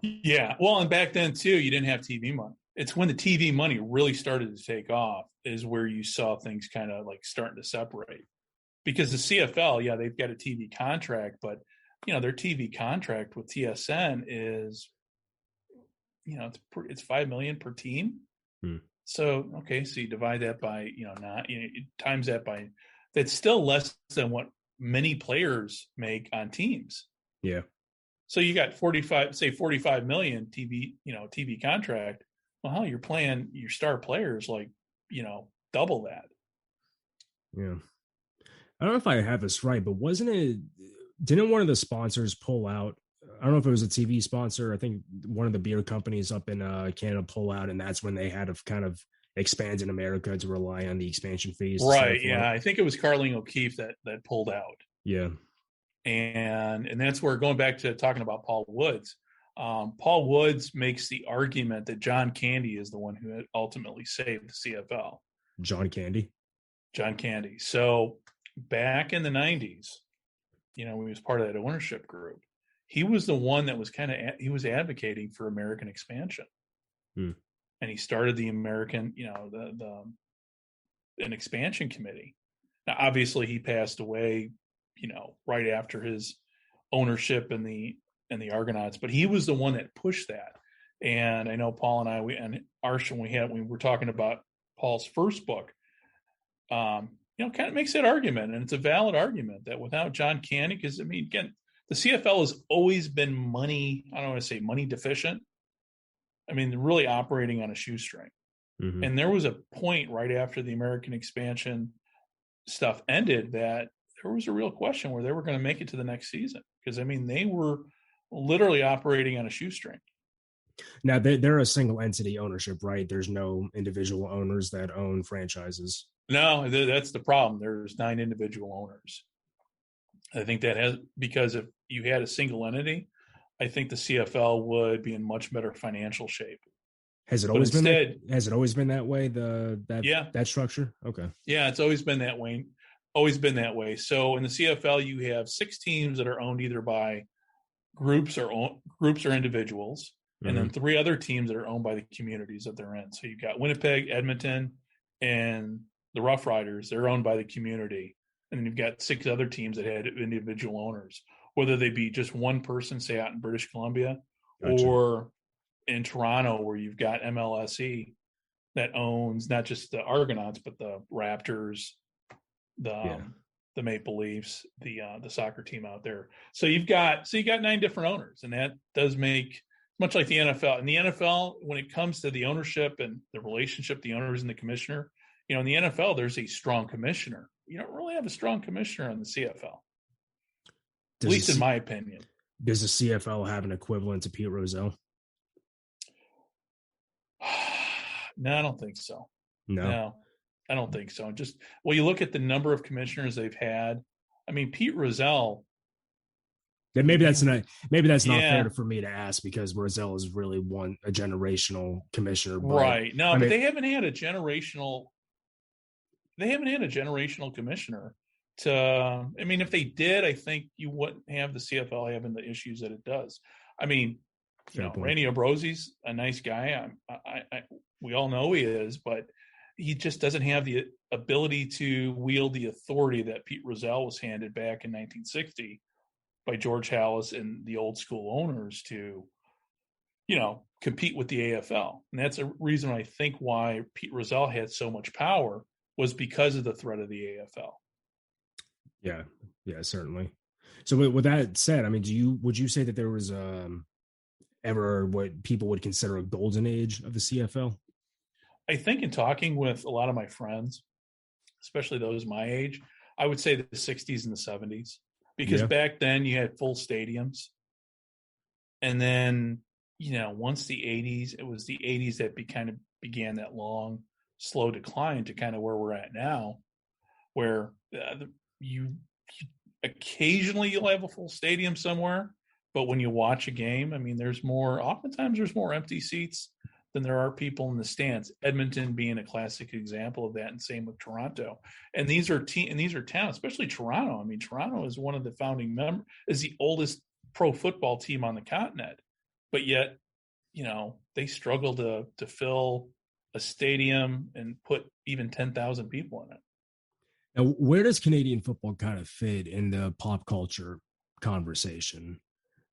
Yeah. Well, and back then too, you didn't have TV money. It's when the TV money really started to take off is where you saw things kind of like starting to separate. Because the CFL, they've got a TV contract, but their TV contract with TSN is, it's $5 million per team. So, okay, so you divide that by, times that by, that's still less than what many players make on teams. Yeah. So you got 45 million TV contract. Well, you're playing your star players like, double that. Yeah. I don't know if I have this right, but didn't one of the sponsors pull out? I don't know if it was a TV sponsor. I think one of the beer companies up in Canada pull out, and that's when they had to kind of expand in America to rely on the expansion fees. Right. Yeah. I think it was Carling O'Keefe that pulled out. Yeah. And that's where, going back to talking about Paul Woods, Paul Woods makes the argument that John Candy is the one who ultimately saved the CFL. John Candy. So back in the 90s, he was part of that ownership group. He was the one that was he was advocating for American expansion. And he started the American, an expansion committee. Now, obviously he passed away, right after his ownership in the Argonauts, but he was the one that pushed that. And I know Paul and I, and Arshan, we were talking about Paul's first book, kind of makes that argument. And it's a valid argument that without John Candy, because again, the CFL has always been money, I don't want to say money deficient. They're really operating on a shoestring. And there was a point right after the American expansion stuff ended that there was a real question where they were going to make it to the next season. Because, they were literally operating on a shoestring. Now, they're a single entity ownership, right? There's no individual owners that own franchises. No, that's the problem. There's 9 individual owners. I think that because if you had a single entity, I think the CFL would be in much better financial shape. Has it always been that way? That structure? Okay. Yeah, it's always been that way. So in the CFL, you have 6 teams that are owned either by groups or individuals, and then 3 other teams that are owned by the communities that they're in. So you've got Winnipeg, Edmonton, and the Rough Riders, they're owned by the community. And then you've got 6 other teams that had individual owners, whether they be just one person, say out in British Columbia, Gotcha. or in Toronto, where you've got MLSE that owns not just the Argonauts, but the Raptors, the Maple Leafs, the soccer team out there. So you got 9 different owners, and that does make, much like the NFL. In the NFL, when it comes to the ownership and the relationship, the owners and the commissioner, in the NFL, there's a strong commissioner. You don't really have a strong commissioner in the CFL, at least in my opinion. Does the CFL have an equivalent to Pete Rozelle? No, I don't think so. No, I don't think so. You look at the number of commissioners they've had. I mean, Pete Rozelle. Maybe that's not fair for me to ask, because Rozelle is really a generational commissioner. But, right. No, but they haven't had a generational. They haven't had a generational commissioner. If they did, I think you wouldn't have the CFL having the issues that it does. I mean, Randy Ambrosie's a nice guy. We all know he is, but he just doesn't have the ability to wield the authority that Pete Rozelle was handed back in 1960 by George Halas and the old school owners to, compete with the AFL. And that's a reason I think why Pete Rozelle had so much power, was because of the threat of the AFL. Yeah, certainly. So with that said, I mean, would you say that there was ever what people would consider a golden age of the CFL? I think in talking with a lot of my friends, especially those my age, I would say the 60s and the 70s, because back then you had full stadiums. And then, once the 80s, it was the 80s that kind of began that long, slow decline to kind of where we're at now, where you occasionally you'll have a full stadium somewhere, but when you watch a game, I mean, oftentimes there's more empty seats than there are people in the stands. Edmonton being a classic example of that, and same with Toronto. And these are towns, especially Toronto. I mean, Toronto is one of the founding members, is the oldest pro football team on the continent, but yet, they struggle to fill a stadium and put even 10,000 people in it. Now, where does Canadian football kind of fit in the pop culture conversation?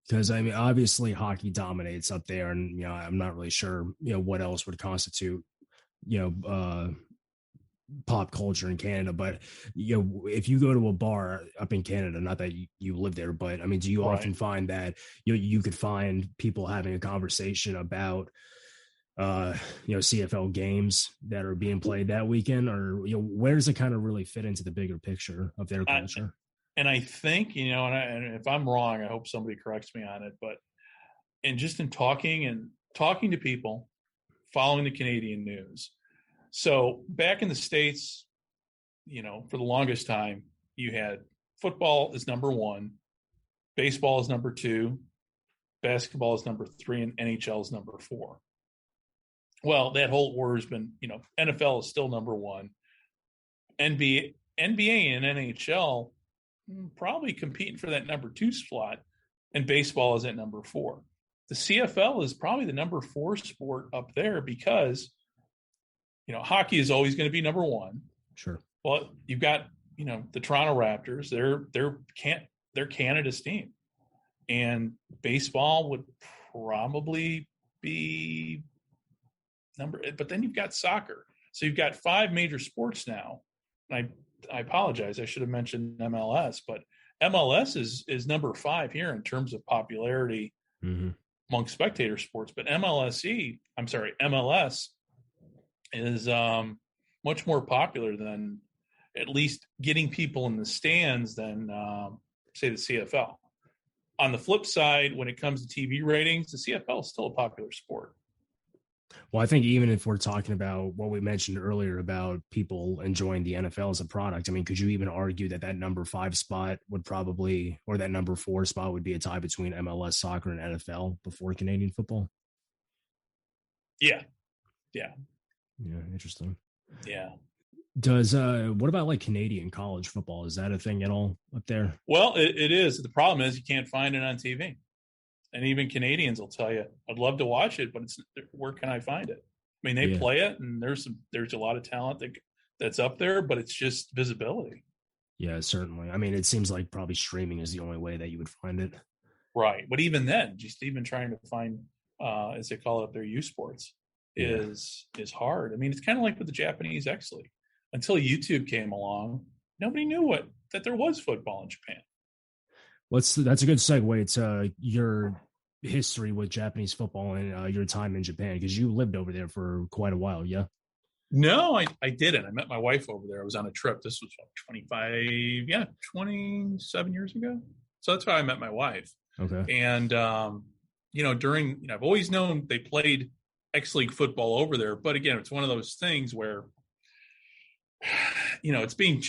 Because, I mean, obviously hockey dominates up there, and, I'm not really sure, what else would constitute, pop culture in Canada. But, if you go to a bar up in Canada, not that you live there, but, I mean, do you often find that you could find people having a conversation about, CFL games that are being played that weekend, or where does it kind of really fit into the bigger picture of their culture? And I think, and if I'm wrong, I hope somebody corrects me on it, but in talking to people, following the Canadian news. So back in the States, for the longest time, you had football is number 1, baseball is number 2, basketball is number 3, and NHL is number 4. Well, that whole order has been, NFL is still number 1. NBA and NHL probably competing for that number 2 slot, and baseball is at number 4. The CFL is probably the number 4 sport up there because, hockey is always going to be number 1. Sure. Well, you've got, the Toronto Raptors. They're Canada's team, and baseball would probably be but then you've got soccer. So you've got 5 major sports now. And I apologize. I should have mentioned MLS, but MLS is number 5 here in terms of popularity among spectator sports. But MLS is much more popular than, at least getting people in the stands, than say the CFL. On the flip side, when it comes to TV ratings, the CFL is still a popular sport. Well, I think even if we're talking about what we mentioned earlier about people enjoying the NFL as a product, I mean, could you even argue that number 5 spot would probably, or that number 4 spot would be a tie between MLS soccer and NFL before Canadian football? Yeah. Interesting. Yeah. Does what about like Canadian college football? Is that a thing at all up there? Well, it is. The problem is you can't find it on TV. And even Canadians will tell you, I'd love to watch it, but where can I find it? I mean, they play it, and there's a lot of talent that's up there, but it's just visibility. Yeah, certainly. I mean, it seems like probably streaming is the only way that you would find it. Right. But even then, just even trying to find, as they call it up there, U Sports is hard. I mean, it's kind of like with the Japanese X League. Until YouTube came along, nobody knew that there was football in Japan. That's a good segue to your history with Japanese football and your time in Japan, because you lived over there for quite a while, yeah? No, I didn't. I met my wife over there. I was on a trip. This was 27 years ago. So that's how I met my wife. Okay. And, I've always known they played X League football over there. But again, it's one of those things where, it's being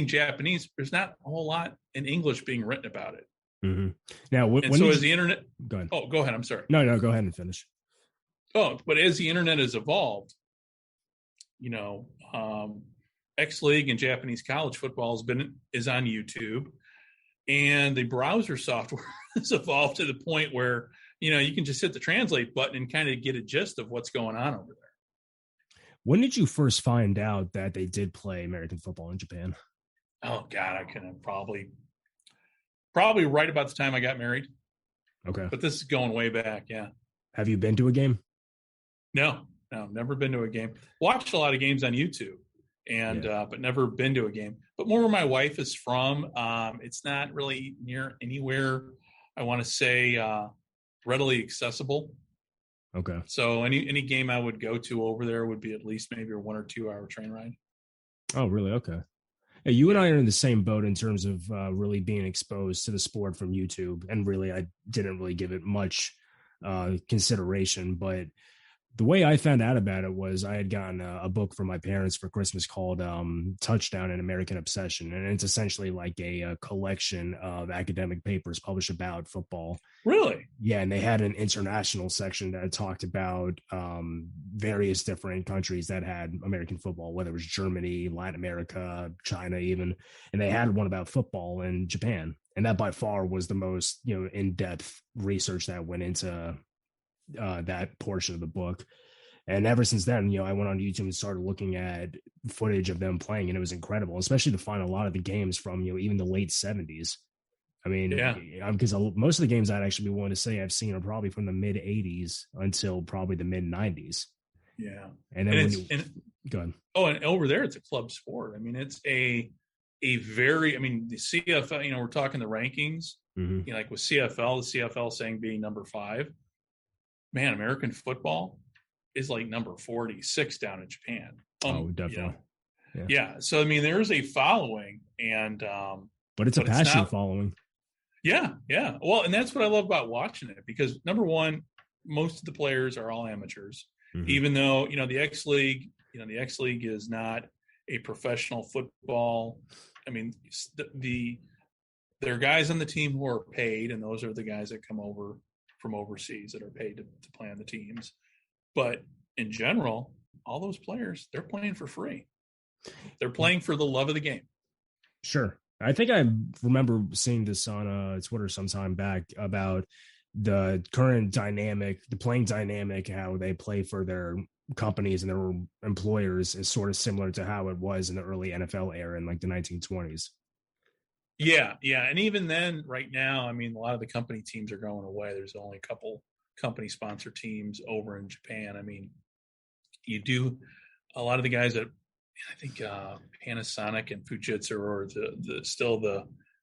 Japanese, there's not a whole lot in English being written about it. Mm-hmm. Now, as the internet, go ahead. Oh, go ahead. I'm sorry. No, go ahead and finish. Oh, but as the internet has evolved, X League and Japanese college football is on YouTube, and the browser software has evolved to the point where, you can just hit the translate button and kind of get a gist of what's going on over there. When did you first find out that they did play American football in Japan? Oh God, I can probably right about the time I got married. Okay. But this is going way back. Yeah. Have you been to a game? No, never been to a game. Watched a lot of games on YouTube but never been to a game. But more where my wife is from, it's not really near anywhere, I want to say, readily accessible. Okay. So any game I would go to over there would be at least maybe a 1 or 2 hour train ride. Oh, really? Okay. Yeah, you and I are in the same boat in terms of really being exposed to the sport from YouTube. And really, I didn't really give it much consideration. But the way I found out about it was I had gotten a book from my parents for Christmas called Touchdown: An American Obsession. And it's essentially like a collection of academic papers published about football. Really? Yeah. And they had an international section that talked about various different countries that had American football, whether it was Germany, Latin America, China even. And they had one about football in Japan. And that by far was the most, in-depth research that went into that portion of the book. And ever since then, I went on YouTube and started looking at footage of them playing, and it was incredible, especially to find a lot of the games from, even the late 70s. I mean, because most of the games I'd actually be willing to say I've seen are probably from the mid 80s until probably the mid 90s. Yeah. And then go ahead. Oh, and over there, it's a club sport. I mean, it's a very, the CFL, we're talking the rankings, mm-hmm. Like with CFL, the CFL saying being number 5. Man, American football is like number 46 down in Japan. Oh, definitely. Yeah. So, there's a following, and but it's a passionate following. Yeah. Yeah. Well, and that's what I love about watching it, because number one, most of the players are all amateurs, mm-hmm. even though, the X League, the X League is not a professional football. There are guys on the team who are paid, and those are the guys that come over from overseas that are paid to play on the teams. But in general, all those players, they're playing for free. They're playing for the love of the game. Sure. I think I remember seeing this on Twitter sometime back about the current dynamic, the playing dynamic, how they play for their companies and their employers is sort of similar to how it was in the early NFL era in like the 1920s. Yeah. And even then, right now, a lot of the company teams are going away. There's only a couple company sponsor teams over in Japan. You do a lot of the guys that I think Panasonic and Fujitsu are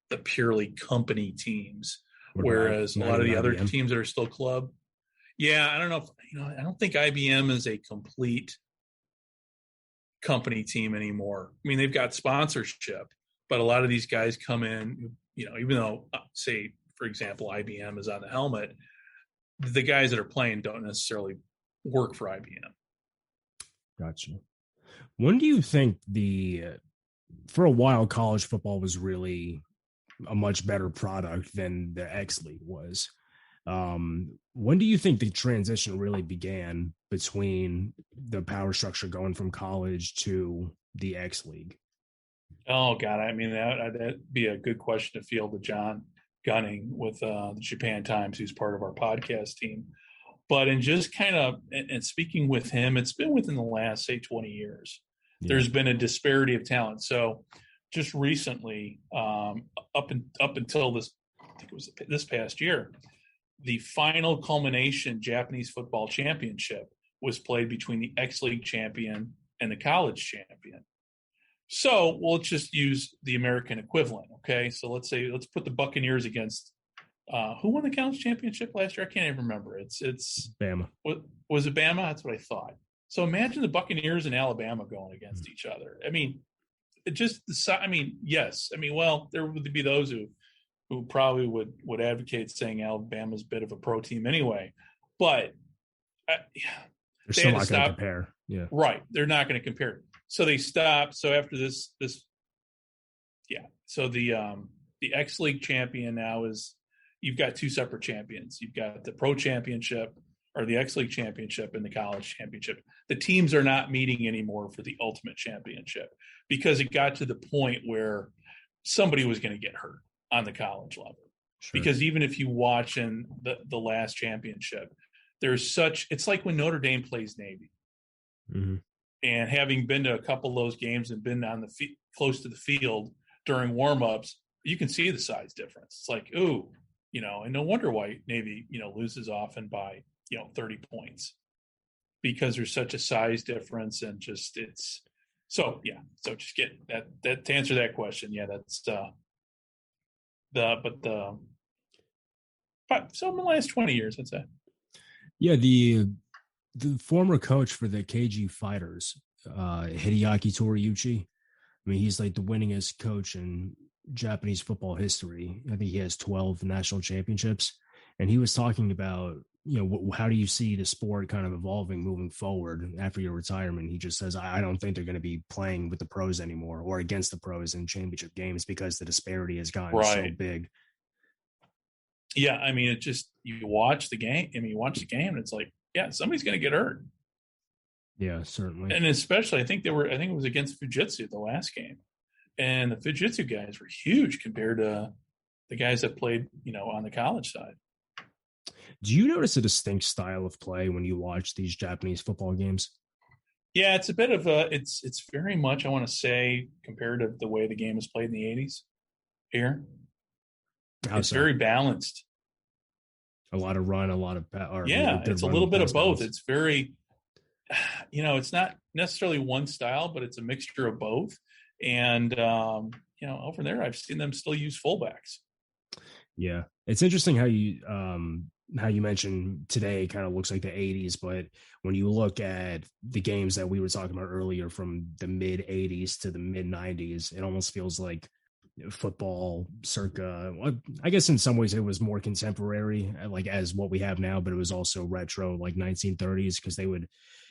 the purely company teams, whereas a lot of the other teams that are still club. Yeah, I don't know if I don't think IBM is a complete company team anymore. They've got sponsorship, but a lot of these guys come in, even though, say, for example, IBM is on the helmet, the guys that are playing don't necessarily work for IBM. Gotcha. When do you think for a while, college football was really a much better product than the X League was? When do you think the transition really began between the power structure going from college to the X League? Oh God, that'd be a good question to field to John Gunning with the Japan Times, who's part of our podcast team. But in just kind of and speaking with him, it's been within the last, say, 20 years There's been a disparity of talent. So just recently, up until this, I think it was this past year, the final culmination Japanese football championship was played between the X-League champion and the college champion. So let's just use the American equivalent. Okay. So let's put the Buccaneers against, who won the college championship last year? I can't even remember. It's Bama. Was it Bama? That's what I thought. So imagine the Buccaneers and Alabama going against each other. I mean, yes. I mean, well, there would be those who probably would advocate saying Alabama's a bit of a pro team anyway, but they're still not going to compare. Yeah. Right. They're not going to compare. So they stopped. So after this. So the X-League champion now is, you've got two separate champions. You've got the pro championship or the X-League championship and the college championship. The teams are not meeting anymore for the ultimate championship because it got to the point where somebody was going to get hurt on the college level. Sure. Because even if you watch in the last championship, it's like when Notre Dame plays Navy. Mm-hmm. And having been to a couple of those games and been on close to the field during warmups, you can see the size difference. It's like, ooh, and no wonder why Navy, loses often by, 30 points, because there's such a size difference and just so just get that to answer that question. Yeah, that's so in the last 20 years, I'd say. Yeah, the former coach for the KG Fighters, Hideaki Toriuchi. I mean, he's like the winningest coach in Japanese football history. I think he has 12 national championships. And he was talking about, how do you see the sport kind of evolving moving forward after your retirement? He just says, I don't think they're going to be playing with the pros anymore or against the pros in championship games because the disparity has gotten so big. Yeah, I mean, you watch the game. And it's like, yeah, somebody's going to get hurt. Yeah, certainly. And especially, I think it was against Fujitsu the last game. And the Fujitsu guys were huge compared to the guys that played, on the college side. Do you notice a distinct style of play when you watch these Japanese football games? Yeah, it's a bit of it's very much, I want to say, compared to the way the game was played in the 80s here. It's very balanced. A lot of run, a lot of it's a little bit of both. It's very, it's not necessarily one style, but it's a mixture of both. And over there, I've seen them still use fullbacks. Yeah, it's interesting how you mentioned today kind of looks like the 80s, but when you look at the games that we were talking about earlier from the mid 80s to the mid 90s, it almost feels like football circa, I guess in some ways it was more contemporary, like as what we have now, but it was also retro, like 1930s, because it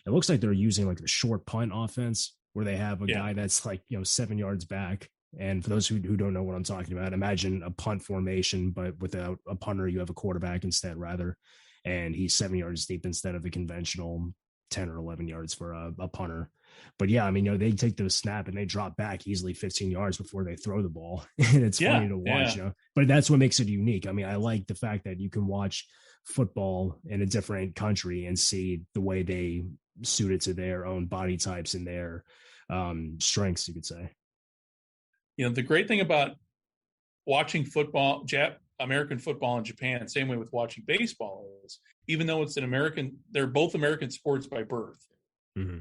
looks like they're using like a short punt offense where they have a guy that's like 7 yards back. And for those who don't know what I'm talking about, imagine a punt formation, but without a punter, you have a quarterback instead, rather. And he's 7 yards deep instead of the conventional 10 or 11 yards for a punter. But yeah, I mean, they take the snap and they drop back easily 15 yards before they throw the ball. And it's funny to watch, but that's what makes it unique. I mean, I like the fact that you can watch football in a different country and see the way they suit it to their own body types and their strengths, you could say. The great thing about watching football, American football in Japan, same way with watching baseball is, even though it's they're both American sports by birth. Mm-hmm.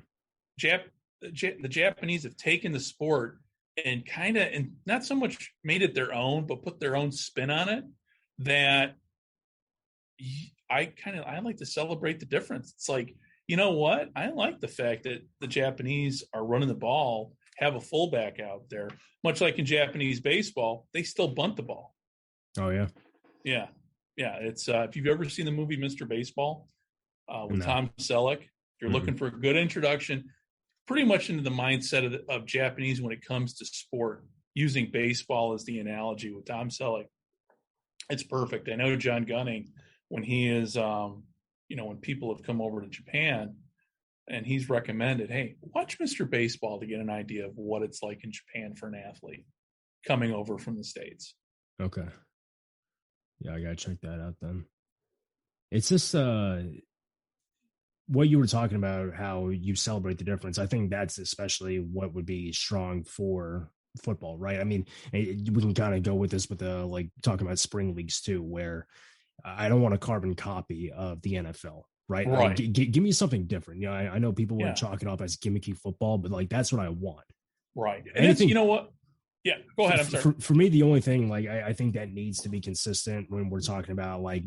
The Japanese have taken the sport and and not so much made it their own, but put their own spin on it. That I like to celebrate the difference. It's like, you know what? I like the fact that the Japanese are running the ball, have a fullback out there, much like in Japanese baseball, they still bunt the ball. Oh yeah. Yeah. Yeah. It's, if you've ever seen the movie, Mr. Baseball, with Tom Selleck, if you're looking for a good introduction, pretty much into the mindset of Japanese when it comes to sport, using baseball as the analogy with Tom Selleck, it's perfect. I know John Gunning, when he is, when people have come over to Japan, and he's recommended, hey, watch Mr. Baseball to get an idea of what it's like in Japan for an athlete coming over from the States. Okay. Yeah, I got to check that out then. It's just, what you were talking about, how you celebrate the difference, I think that's especially what would be strong for football, right? I mean, we can kind of go with this with the like talking about spring leagues too, where I don't want a carbon copy of the NFL, right? Right. Give me something different. You know, I know people want to Yeah. chalk it up as gimmicky football, but like that's what I want. Right. And Anything, you know what? Yeah, go ahead. I'm sorry. For me, the only thing like I think that needs to be consistent when we're talking about like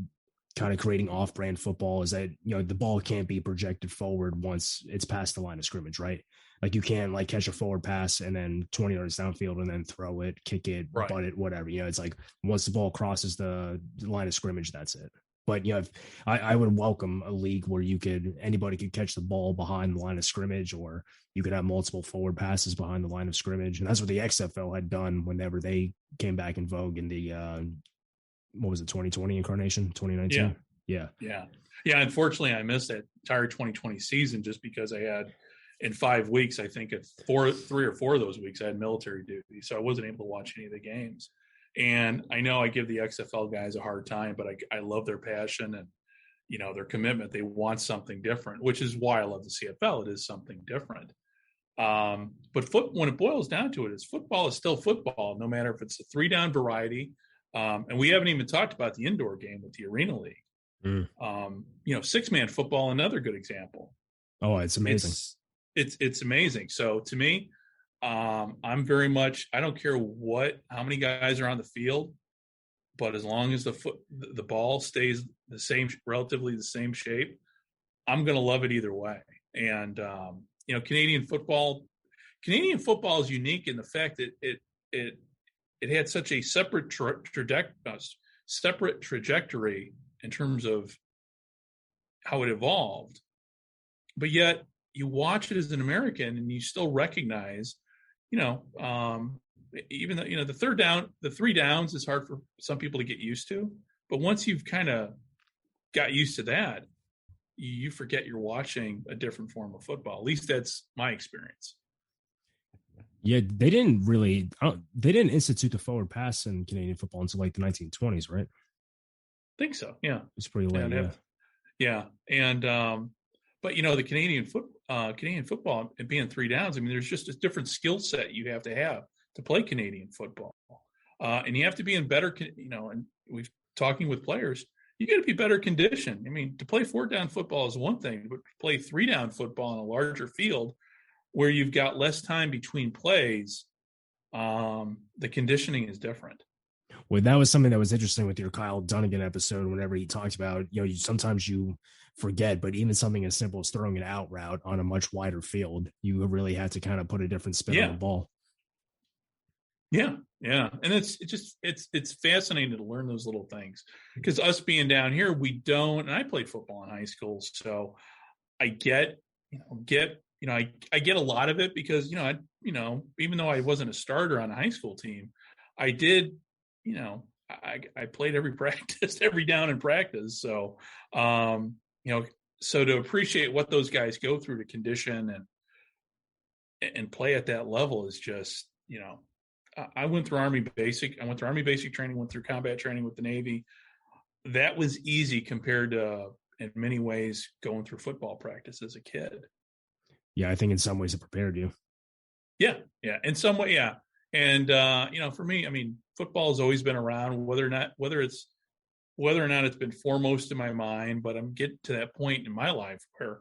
kind of creating off-brand football is that, you know, the ball can't be projected forward once it's past the line of scrimmage, right? Like you can't like catch a forward pass and then 20 yards downfield and then throw it, kick it, Right. butt it, whatever. You know, it's like once the ball crosses the line of scrimmage, that's it. But you know, I would welcome a league where anybody could catch the ball behind the line of scrimmage, or you could have multiple forward passes behind the line of scrimmage, and that's what the XFL had done whenever they came back in vogue in the what was it, 2020 incarnation, 2019? Yeah. Unfortunately, I missed that entire 2020 season just because I had in 5 weeks, I think at 3 or 4 of those weeks, I had military duty, so I wasn't able to watch any of the games. And I know I give the XFL guys a hard time, but I love their passion and, you know, their commitment. They want something different, which is why I love the CFL. It is something different. But when it boils down to it, football is still football, no matter if it's a 3-down variety. And we haven't even talked about the indoor game with the Arena League. You know, 6-man football, another good example. Oh, it's amazing. It's amazing. So to me, I'm very much, I don't care how many guys are on the field, but as long as the ball stays relatively the same shape, I'm going to love it either way. And, you know, Canadian football is unique in the fact that it had such a separate trajectory in terms of how it evolved, but yet you watch it as an American and you still recognize, you know, even though, you know, the 3 downs is hard for some people to get used to, but once you've kind of got used to that, you forget you're watching a different form of football. At least that's my experience. Yeah, they didn't institute the forward pass in Canadian football until like the 1920s, right? I think so. Yeah, it's pretty late. Yeah, and but you know, the Canadian football and being 3 downs, I mean, there's just a different skill set you have to play Canadian football, and you have to be in better, you know. And we've talking with players, you got to be better conditioned. I mean, to play 4-down football is one thing, but to play 3-down football on a larger field where you've got less time between plays, the conditioning is different. Well, that was something that was interesting with your Kyle Dunnigan episode. Whenever he talked about, you know, sometimes you forget, but even something as simple as throwing an out route on a much wider field, you really had to kind of put a different spin on the ball. Yeah. And it's fascinating to learn those little things, because us being down here, we don't, and I played football in high school. So I get a lot of it because, even though I wasn't a starter on a high school team, I did, I played every practice, every down in practice. So, so to appreciate what those guys go through to condition and play at that level is just, I went through Army basic training, went through combat training with the Navy. That was easy compared to, in many ways, going through football practice as a kid. Yeah, I think in some ways it prepared you. Yeah. In some way, yeah. And for me, I mean, football has always been around, whether or not it's been foremost in my mind. But I'm getting to that point in my life where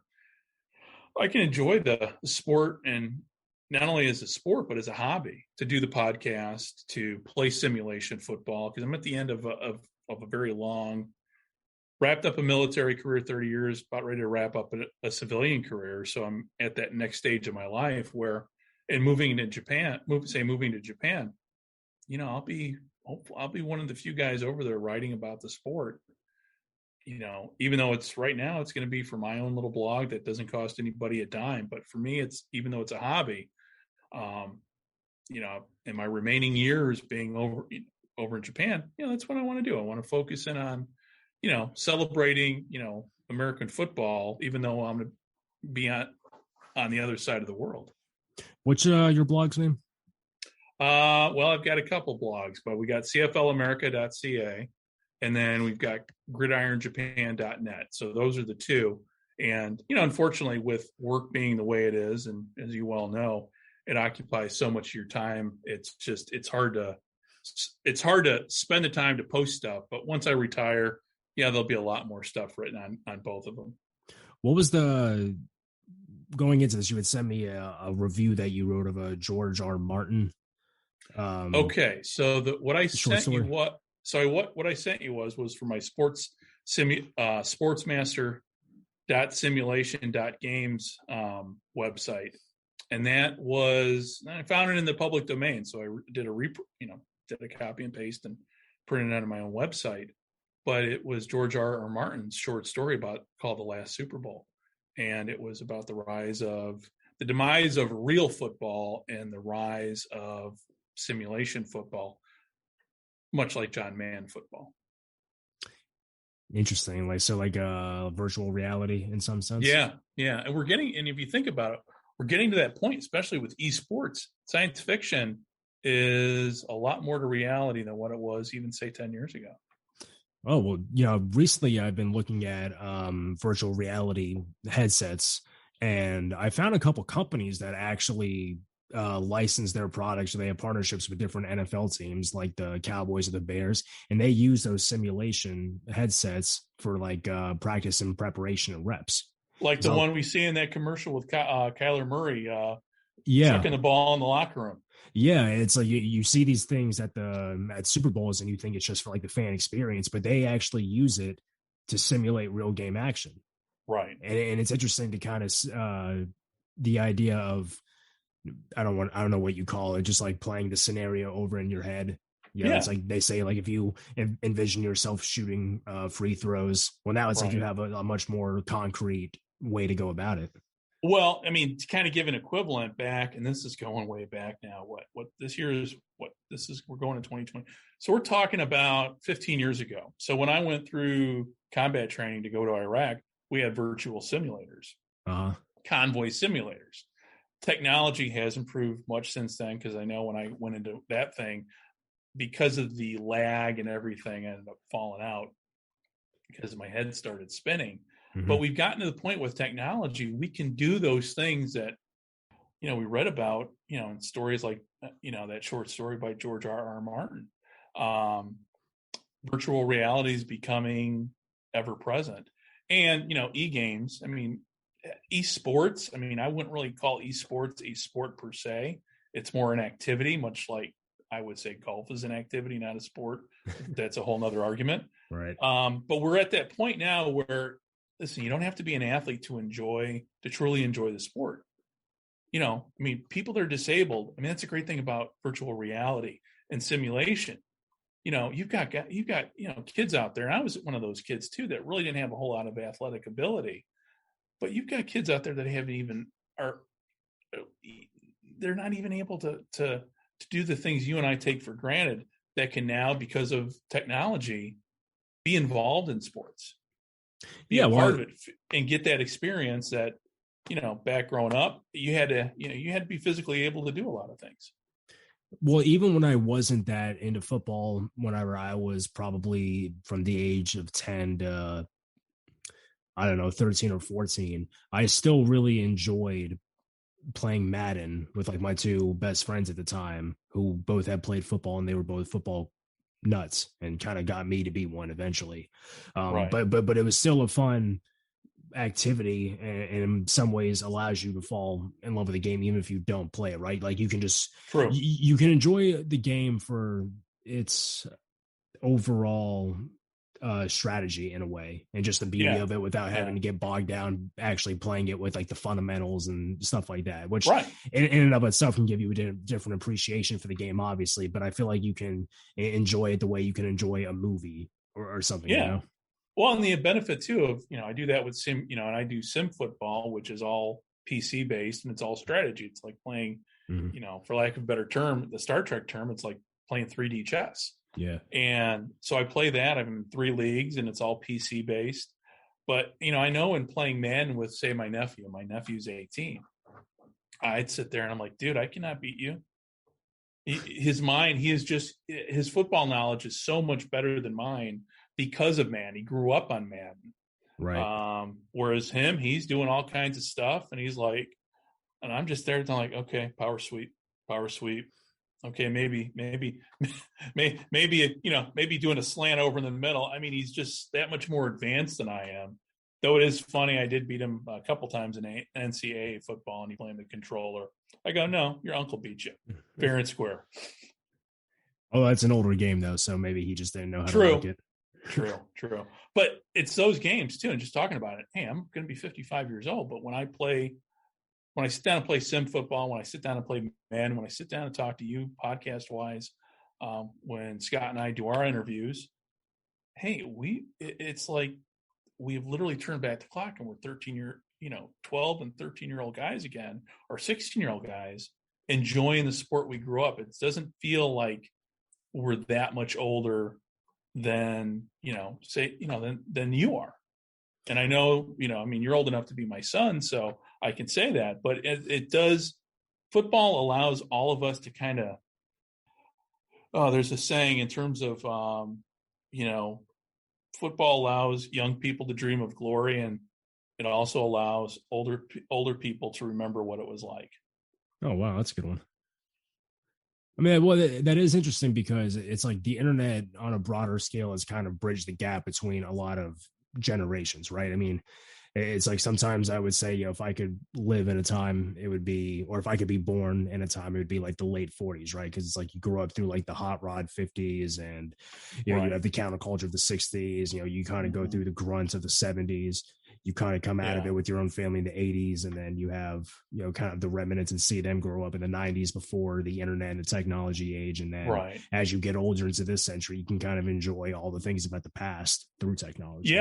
I can enjoy the sport, and not only as a sport, but as a hobby, to do the podcast, to play simulation football, because I'm at the end of a very long, wrapped up a military career, 30 years, about ready to wrap up a civilian career. So I'm at that next stage of my life where, and moving to Japan, I'll be one of the few guys over there writing about the sport. Even though right now it's going to be for my own little blog that doesn't cost anybody a dime, but for me, even though it's a hobby, in my remaining years being over in Japan, that's what I want to do. I want to focus in on, celebrating, American football, even though I'm going to be on the other side of the world. What's your blog's name? Well, I've got a couple blogs, but we got CFLAmerica.ca, and then we've got GridironJapan.net. So those are the two. And, unfortunately, with work being the way it is, and as you well know, it occupies so much of your time. It's hard to spend the time to post stuff. But once I retire, there'll be a lot more stuff written on both of them. What was going into this? You had sent me a review that you wrote of a George R. Martin. Okay, so what I sent you was for my sportsmaster.simulation.games website, and that was, I found it in the public domain, so I did a copy and paste and printed it out on my own website. But it was George R. Martin's short story called The Last Super Bowl. And it was about the demise of real football and the rise of simulation football, much like John Madden football. Interesting. Like virtual reality in some sense. Yeah. And and if you think about it, we're getting to that point, especially with esports. Science fiction is a lot more to reality than what it was even, say, 10 years ago. Oh, well, recently I've been looking at virtual reality headsets, and I found a couple companies that actually license their products. So they have partnerships with different NFL teams like the Cowboys or the Bears, and they use those simulation headsets for practice and preparation and reps. Like the one we see in that commercial with Kyler Murray chucking the ball in the locker room. Yeah, it's like you see these things at Super Bowls and you think it's just for the fan experience, but they actually use it to simulate real game action. Right. And it's interesting to kind of the idea of, I don't know what you call it, just like playing the scenario over in your head. It's like they say, if you envision yourself shooting free throws, well, now it's right. You have a much more concrete way to go about it. Well, I mean, to kind of give an equivalent back, and this is going way back now. We're going to 2020. So we're talking about 15 years ago. So when I went through combat training to go to Iraq, we had virtual simulators, convoy simulators. Technology has improved much since then, because I know when I went into that thing, because of the lag and everything, I ended up falling out because my head started spinning. Mm-hmm. But we've gotten to the point with technology, we can do those things that, we read about, in stories like, that short story by George R. Martin. Virtual reality is becoming ever present. And, e-games, esports, I wouldn't really call esports a sport per se. It's more an activity, much like I would say golf is an activity, not a sport. That's a whole nother argument. Right. But we're at that point now where, listen, you don't have to be an athlete to truly enjoy the sport. People that are disabled, that's a great thing about virtual reality and simulation. You've got kids out there, and I was one of those kids too that really didn't have a whole lot of athletic ability. But you've got kids out there that they're not even able to do the things you and I take for granted, that can now, because of technology, be involved in sports. Be a part of it and get that experience that, back growing up, you had to be physically able to do a lot of things. Well, even when I wasn't that into football, whenever I was probably from the age of 10 to, 13 or 14, I still really enjoyed playing Madden with my two best friends at the time, who both had played football, and they were both football nuts, and kind of got me to be one eventually. Right. But it was still a fun activity, and in some ways allows you to fall in love with the game even if you don't play it, right? You can just you can enjoy the game for its overall strategy in a way, and just the beauty of it, without having to get bogged down actually playing it with the fundamentals and stuff like that, which in and of itself can give you a different appreciation for the game, obviously. But I feel like you can enjoy it the way you can enjoy a movie or something. Well, and the benefit too of, I do that with sim, and I do sim football, which is all PC based, and it's all strategy. It's like playing, for lack of a better term, the Star Trek term, it's like playing 3D chess. Yeah. And so I play that. I'm in 3 leagues, and it's all PC based. But, I know in playing Madden with, say, my nephew's 18, I'd sit there and I'm like, dude, I cannot beat you. His football knowledge is so much better than mine because of Madden. He grew up on Madden. Right. Whereas he's doing all kinds of stuff, and he's like, and I'm just there to like, okay, power sweep. Okay, maybe, maybe doing a slant over in the middle. I mean, he's just that much more advanced than I am. Though it is funny, I did beat him a couple times in NCAA football, and he played the controller. I go, no, your uncle beat you, fair and square. Oh, that's an older game though, so maybe he just didn't know how to work it. True. But it's those games too. And just talking about it, hey, I'm going to be 55 years old, but when I sit down and play sim football, when I sit down and play Madden, when I sit down and talk to you podcast wise, when Scott and I do our interviews, hey, it's like we've literally turned back the clock and we're 12 and 13-year-old guys again, or 16-year-old guys enjoying the sport we grew up. It doesn't feel like we're that much older than than you are. And I know, you're old enough to be my son, so I can say that, but it does. Football allows all of us to kind of, there's a saying in terms of, football allows young people to dream of glory, and it also allows older people to remember what it was like. Oh, wow. That's a good one. I mean, well, that is interesting because it's like the internet on a broader scale has kind of bridged the gap between a lot of generations, right? I mean, it's like sometimes I would say, if I could live in a time, it would be, or if I could be born in a time, it would be like the late 40s, right? Because it's like you grew up through like the hot rod 50s, and you right. You have the counterculture of the 60s. You kind of go through the grunts of the 70s. You kind of come out of it with your own family in the 80s, and then you have kind of the remnants and see them grow up in the 90s before the internet and the technology age. And then as you get older into this century, you can kind of enjoy all the things about the past through technology.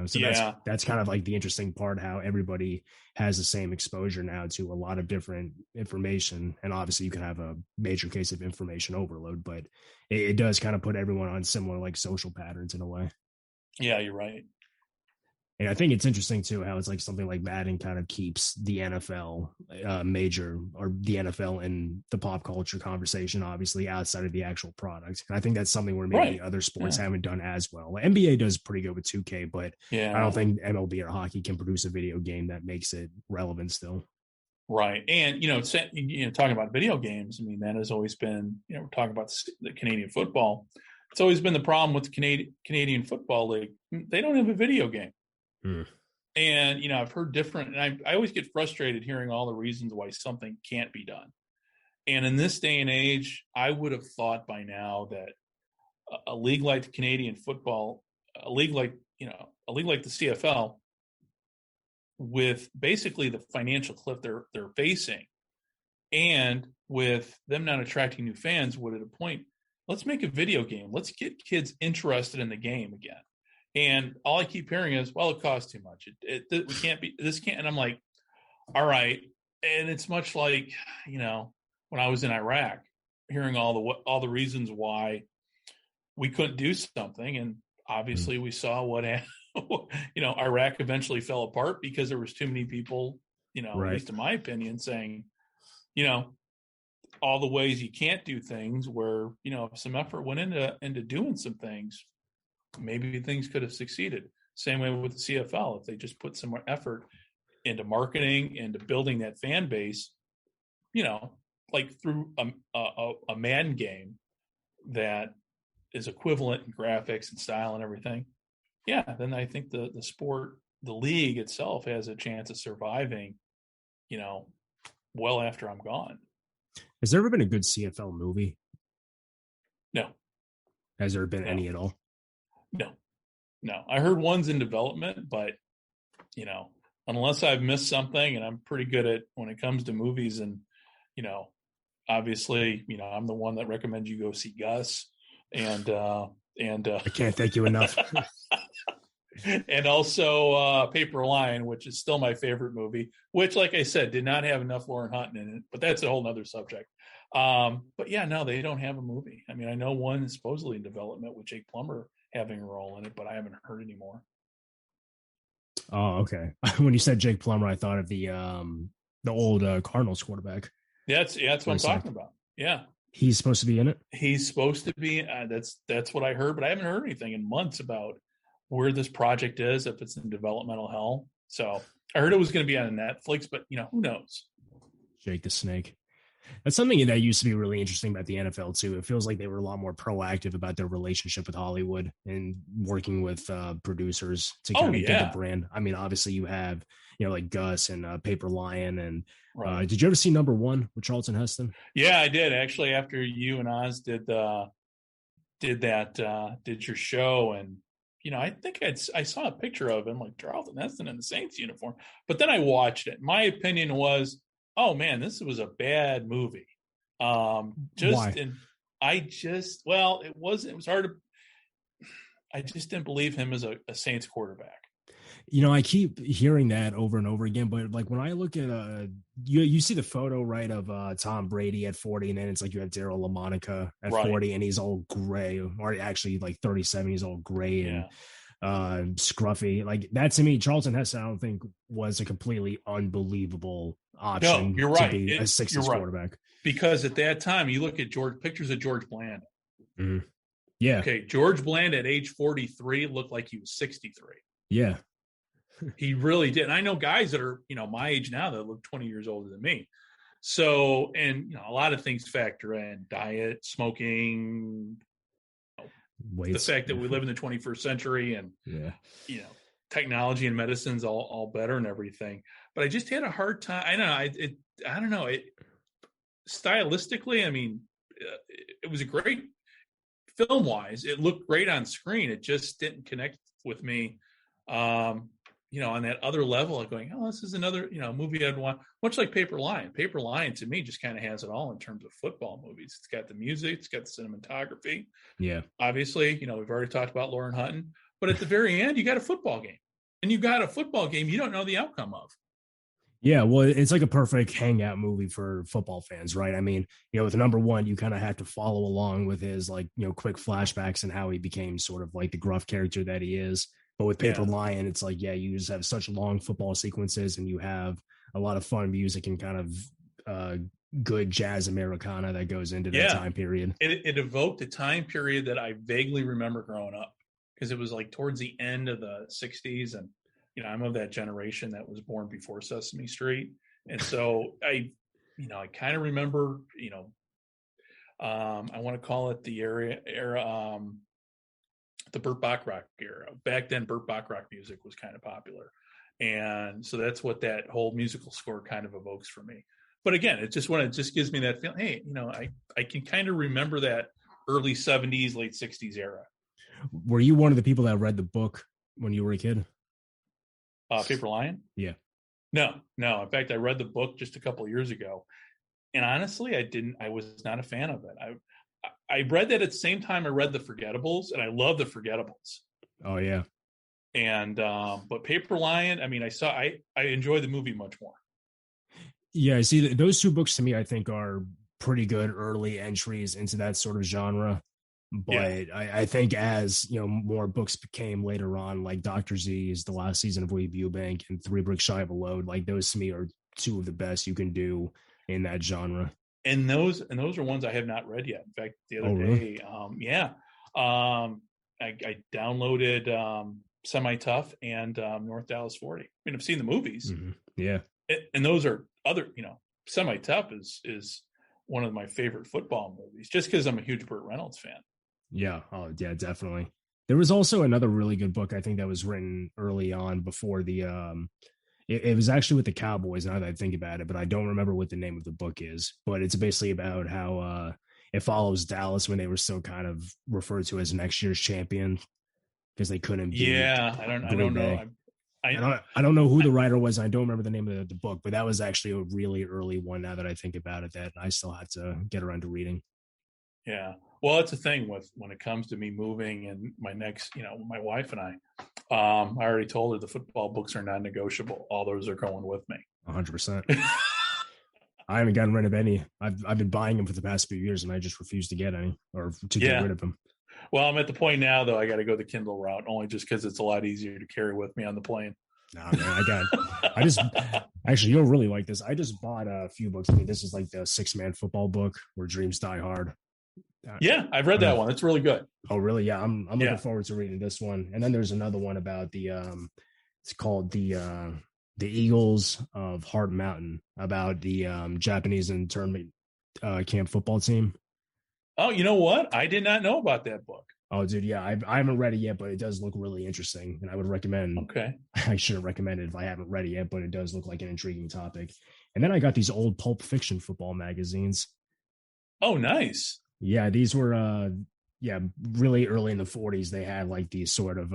So that's kind of like the interesting part, how everybody has the same exposure now to a lot of different information. And obviously you can have a major case of information overload, but it does kind of put everyone on similar like social patterns in a way. Yeah, you're right. And I think it's interesting too how it's like something like Madden kind of keeps the NFL major, or the NFL in the pop culture conversation, obviously outside of the actual product. And I think that's something where maybe other sports haven't done as well. NBA does pretty good with 2K, but I don't think MLB or hockey can produce a video game that makes it relevant still. Right. And, talking about video games, I mean, that has always been, we're talking about the Canadian football. It's always been the problem with the Canadian Football League. They don't have a video game. And, I've heard different, and I always get frustrated hearing all the reasons why something can't be done. And in this day and age, I would have thought by now that a league like the Canadian football, a league like the CFL, with basically the financial cliff they're facing, and with them not attracting new fans, would at a point, let's make a video game. Let's get kids interested in the game again. And all I keep hearing is, well, it costs too much. We can't be, this can't. And I'm like, all right. And it's much like, when I was in Iraq, hearing all the reasons why we couldn't do something. And obviously we saw what, Iraq eventually fell apart because there was too many people, at least in my opinion, saying, all the ways you can't do things where, if some effort went into doing some things, maybe things could have succeeded. Same way with the CFL. If they just put some more effort into marketing, into building that fan base, like through a Madden game that is equivalent in graphics and style and everything, then I think the sport, the league itself, has a chance of surviving, well after I'm gone. Has there ever been a good CFL movie? No. Has there been any at all? No. I heard one's in development, but unless I've missed something, and I'm pretty good at when it comes to movies, and obviously, I'm the one that recommends you go see Gus, and I can't thank you enough. And also Paper Lion, which is still my favorite movie, which, like I said, did not have enough Lauren Hutton in it, but that's a whole nother subject. But no, they don't have a movie. I mean, I know one is supposedly in development with Jake Plummer having a role in it, but I haven't heard anymore. Oh, okay. When you said Jake Plummer, I thought of the old Cardinals quarterback. That's what I'm talking about. Yeah. He's supposed to be in it? He's supposed to be. That's what I heard, but I haven't heard anything in months about where this project is, if it's in developmental hell. So I heard it was going to be on Netflix, but who knows? Jake the Snake. That's something that used to be really interesting about the NFL too. It feels like they were a lot more proactive about their relationship with Hollywood and working with producers to kind of get the brand. I mean, obviously you have, like Gus and Paper Lion. And did you ever see Number One with Charlton Heston? Yeah, I did actually. After you and Oz did your show, and I think I saw a picture of him, like Charlton Heston in the Saints uniform. But then I watched it. My opinion was, oh man, this was a bad movie. Why? It was hard to. I just didn't believe him as a Saints quarterback. I keep hearing that over and over again, but like when I look at you see the photo, right, of Tom Brady at 40, and then it's like you have Daryl LaMonica at 40, and he's all gray, or actually like 37, he's all gray and scruffy. Like that to me, Charlton Heston, I don't think was a completely unbelievable option. No, you're right. To be a 60s quarterback. Because at that time, you look at pictures of George Bland. Mm-hmm. Yeah. Okay, George Bland at age 43 looked like he was 63. Yeah. He really did. And I know guys that are, my age now that look 20 years older than me. So, and, a lot of things factor in: diet, smoking, the fact that we live in the 21st century, and, technology and medicine's all better and everything. But I just had a hard time. I don't know. Stylistically, I mean, it was a great film wise. It looked great on screen. It just didn't connect with me. On that other level of going, oh, this is another, movie I'd want, much like Paper Lion. Paper Lion to me just kind of has it all in terms of football movies. It's got the music, it's got the cinematography. Yeah. Obviously, we've already talked about Lauren Hutton, but at the very end, you got a football game. And you got a football game you don't know the outcome of. Yeah, well, it's like a perfect hangout movie for football fans, right? I mean, with Number One, you kind of have to follow along with his quick flashbacks and how he became sort of like the gruff character that he is. But with Paper Lion, it's like, you just have such long football sequences, and you have a lot of fun music and kind of good jazz Americana that goes into that time period. It evoked a time period that I vaguely remember growing up, because it was like towards the end of the 60s. And, I'm of that generation that was born before Sesame Street. And so I kind of remember, I want to call it the era, the Burt Bacharach era. Back then, Burt Bacharach music was kind of popular. And so that's what that whole musical score kind of evokes for me. But again, it just gives me that feeling, hey, I can kind of remember that early 70s, late 60s era. Were you one of the people that read the book when you were a kid? Paper Lion? Yeah. No. In fact, I read the book just a couple of years ago. And honestly, I was not a fan of it. I read that at the same time I read The Forgettables, and I love The Forgettables. Oh yeah. And but Paper Lion, I mean, I enjoy the movie much more. Yeah, see, those two books to me, I think, are pretty good early entries into that sort of genre. But I think as more books came later on, like Dr. Z's The Last Season of Willie Eubank and Three Bricks Shy of a Load, like those to me are two of the best you can do in that genre. And those are ones I have not read yet. In fact, the other day, I downloaded Semi Tough and North Dallas 40. I mean, I've seen the movies. Mm-hmm. Yeah. And those are other, Semi Tough is one of my favorite football movies, just because I'm a huge Burt Reynolds fan. Yeah. Oh, yeah, definitely. There was also another really good book, I think, that was written early on before the it was actually with the Cowboys, now that I think about it, but I don't remember what the name of the book is. But it's basically about how it follows Dallas when they were still kind of referred to as next year's champion because they couldn't be. Yeah, I don't know. I don't know who the writer was. I don't remember the name of the book, but that was actually a really early one now that I think about it, that I still have to get around to reading. Yeah. Well, it's a thing when it comes to me moving and my next, my wife and I already told her the football books are non-negotiable. All those are going with me. 100%. I haven't gotten rid of any. I've been buying them for the past few years, and I just refuse to get any or to get rid of them. Well, I'm at the point now, though, I got to go the Kindle route, only just because it's a lot easier to carry with me on the plane. Nah, man, actually, you'll really like this. I just bought a few books. I mean, this is like the 6-man football book where dreams die hard. Yeah, I've read that one. It's really good. Oh, really? Yeah, I'm looking forward to reading this one. And then there's another one about the it's called the Eagles of Heart Mountain, about the Japanese internment camp football team. Oh, you know what? I did not know about that book. Oh, dude, yeah, I haven't read it yet, but it does look really interesting, and I would recommend. Okay. I shouldn't recommend it if I haven't read it yet, but it does look like an intriguing topic. And then I got these old Pulp Fiction football magazines. Oh, nice. Yeah, these were really early in the 40s. They had like these sort of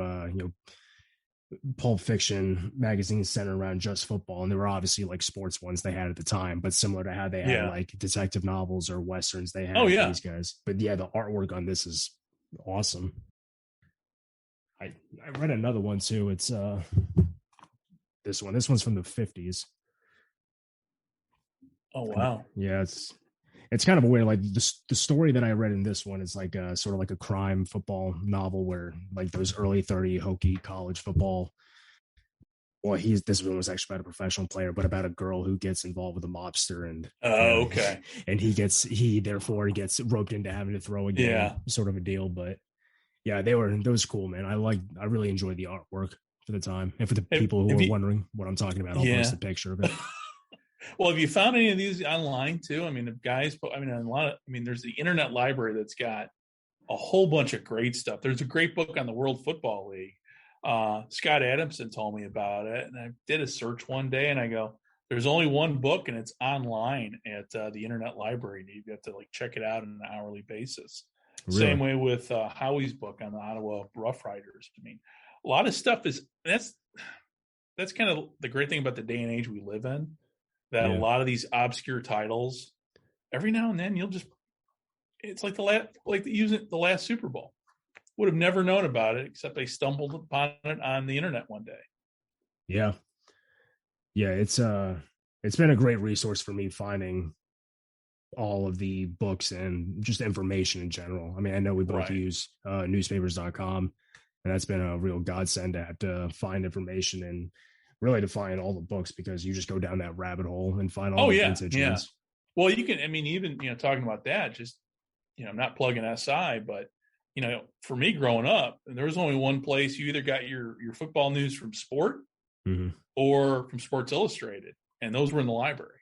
Pulp Fiction magazines centered around just football, and they were obviously like sports ones they had at the time, but similar to how they had like detective novels or westerns they had these guys. But yeah, the artwork on this is awesome. I read another one too. It's this one's from the 50s. Oh wow. Yeah, it's kind of a weird, like the story that I read in this one is like sort of like a crime football novel where like those early 30 Hokie college football. Well, this one was actually about a professional player, but about a girl who gets involved with a mobster, and okay, and he therefore gets roped into having to throw a game, sort of a deal. But yeah, those cool, man. I really enjoyed the artwork for the time, and for the people who are wondering what I'm talking about, I'll post a picture of it. Well, have you found any of these online too? I mean, the guys, there's the Internet Library that's got a whole bunch of great stuff. There's a great book on the World Football League. Scott Adamson told me about it, and I did a search one day, and I go, there's only one book, and it's online at the Internet Library. You have to like check it out on an hourly basis. Really? Same way with Howie's book on the Ottawa Rough Riders. I mean, a lot of stuff that's kind of the great thing about the day and age we live in. That a lot of these obscure titles, every now and then it's like the last Super Bowl. Would have never known about it except they stumbled upon it on the internet one day. Yeah. Yeah, it's been a great resource for me finding all of the books and just information in general. I mean, I know we both use newspapers.com, and that's been a real godsend to have to find information and really to find all the books, because you just go down that rabbit hole and find all the vintage ones. Well, you can, even, talking about that, just, I'm not plugging SI, but, for me growing up, there was only one place you either got your football news from Sport or from Sports Illustrated. And those were in the library.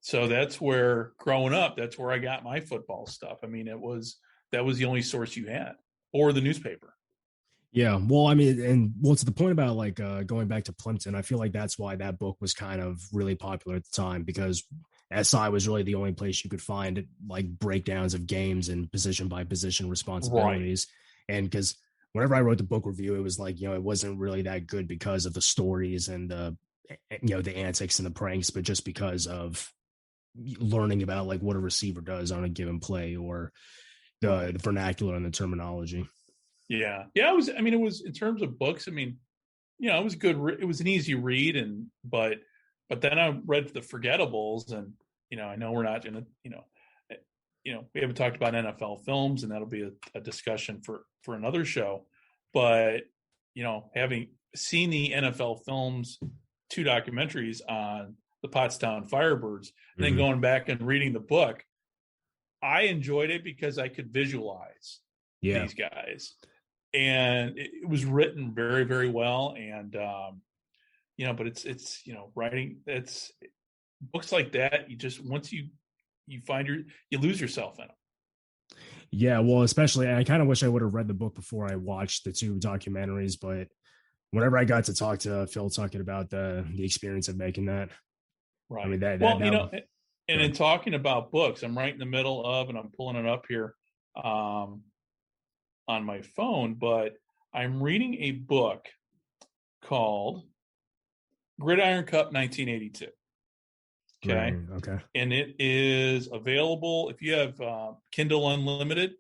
So that's where growing up, that's where I got my football stuff. I mean, that was the only source you had, or the newspaper. Yeah, well, I mean, to the point about like going back to Plimpton, I feel like that's why that book was kind of really popular at the time, because SI was really the only place you could find like breakdowns of games and position by position responsibilities. Right. And because whenever I wrote the book review, it was like, it wasn't really that good because of the stories and the antics and the pranks, but just because of learning about like what a receiver does on a given play, or the vernacular and the terminology. Yeah. It was in terms of books, it was good. It was an easy read, but then I read the Forgettables, and, I know we're not going to, we haven't talked about NFL films, and that'll be a discussion for another show. But, having seen the NFL films, 2 documentaries on the Pottstown Firebirds, and then going back and reading the book, I enjoyed it because I could visualize these guys. And it was written very, very well. And, but it's writing, it's books like that. You just, once you find you lose yourself in them. Yeah. Well, especially, I kind of wish I would have read the book before I watched the 2 documentaries, but whenever I got to talk to Phil talking about the experience of making that. Right. I mean, and in talking about books, I'm right in the middle of, and I'm pulling it up here, on my phone, but I'm reading a book called Gridiron Cup 1982. Okay. Right, okay. And it is available if you have Kindle Unlimited.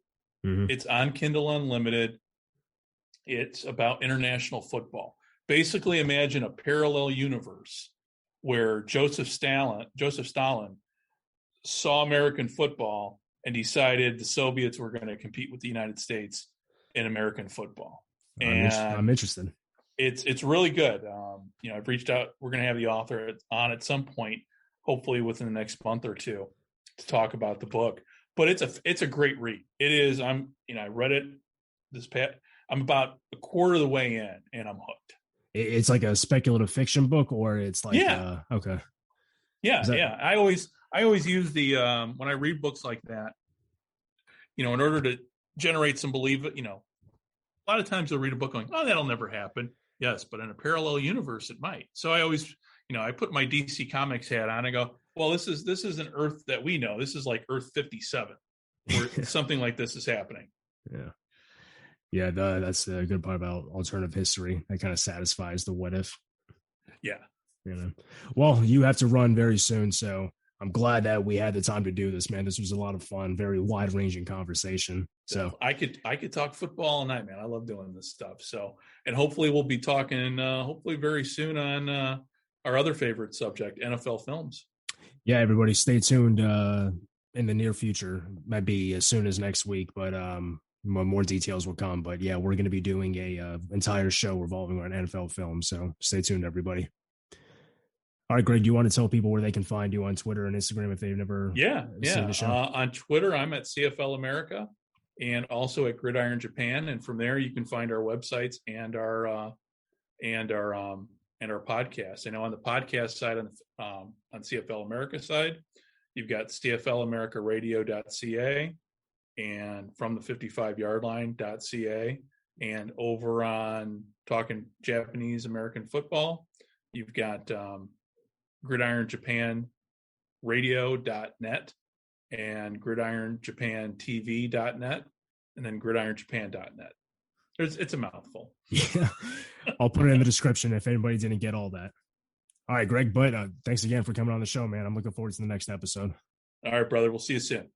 It's on Kindle Unlimited. It's about international football. Basically, imagine a parallel universe where Joseph Stalin saw American football and decided the Soviets were going to compete with the United States in American football. And I'm interested. It's really good. I've reached out. We're going to have the author on at some point, hopefully within the next month or two, to talk about the book. but it's a great read. It is. I read it this past. I'm about a quarter of the way in, and I'm hooked. It's like a speculative fiction book, or it's like okay. Yeah. I always use the when I read books like that, in order to generate some belief. A lot of times you'll read a book going, "Oh, that'll never happen." Yes, but in a parallel universe, it might. So I always, I put my DC Comics hat on and go, "Well, this is an Earth that we know. This is like Earth 57, where something like this is happening." Yeah, that's a good part about alternative history. That kind of satisfies the what if. Yeah. Well, you have to run very soon, so I'm glad that we had the time to do this, man. This was a lot of fun, very wide-ranging conversation. So I could talk football all night, man. I love doing this stuff. So, and hopefully we'll be talking hopefully very soon on our other favorite subject, NFL films. Yeah, everybody stay tuned in the near future. Might be as soon as next week, but more details will come. But yeah, we're going to be doing a entire show revolving around NFL films. So stay tuned, everybody. All right, Greg, do you want to tell people where they can find you on Twitter and Instagram if they've never seen the show? On Twitter, I'm at CFL America and also at Gridiron Japan. And from there, you can find our websites and our podcast. I know on the podcast side, on CFL America side, you've got CFLAmericaRadio.ca and from the 55yardline.ca, and over on Talking Japanese American Football, you've got GridironJapanRadio.net and GridironJapanTV.net, and then GridironJapan.net. It's a mouthful. Yeah, I'll put it in the description if anybody didn't get all that. All right, Greg, but thanks again for coming on the show, man. I'm looking forward to the next episode. All right, brother. We'll see you soon.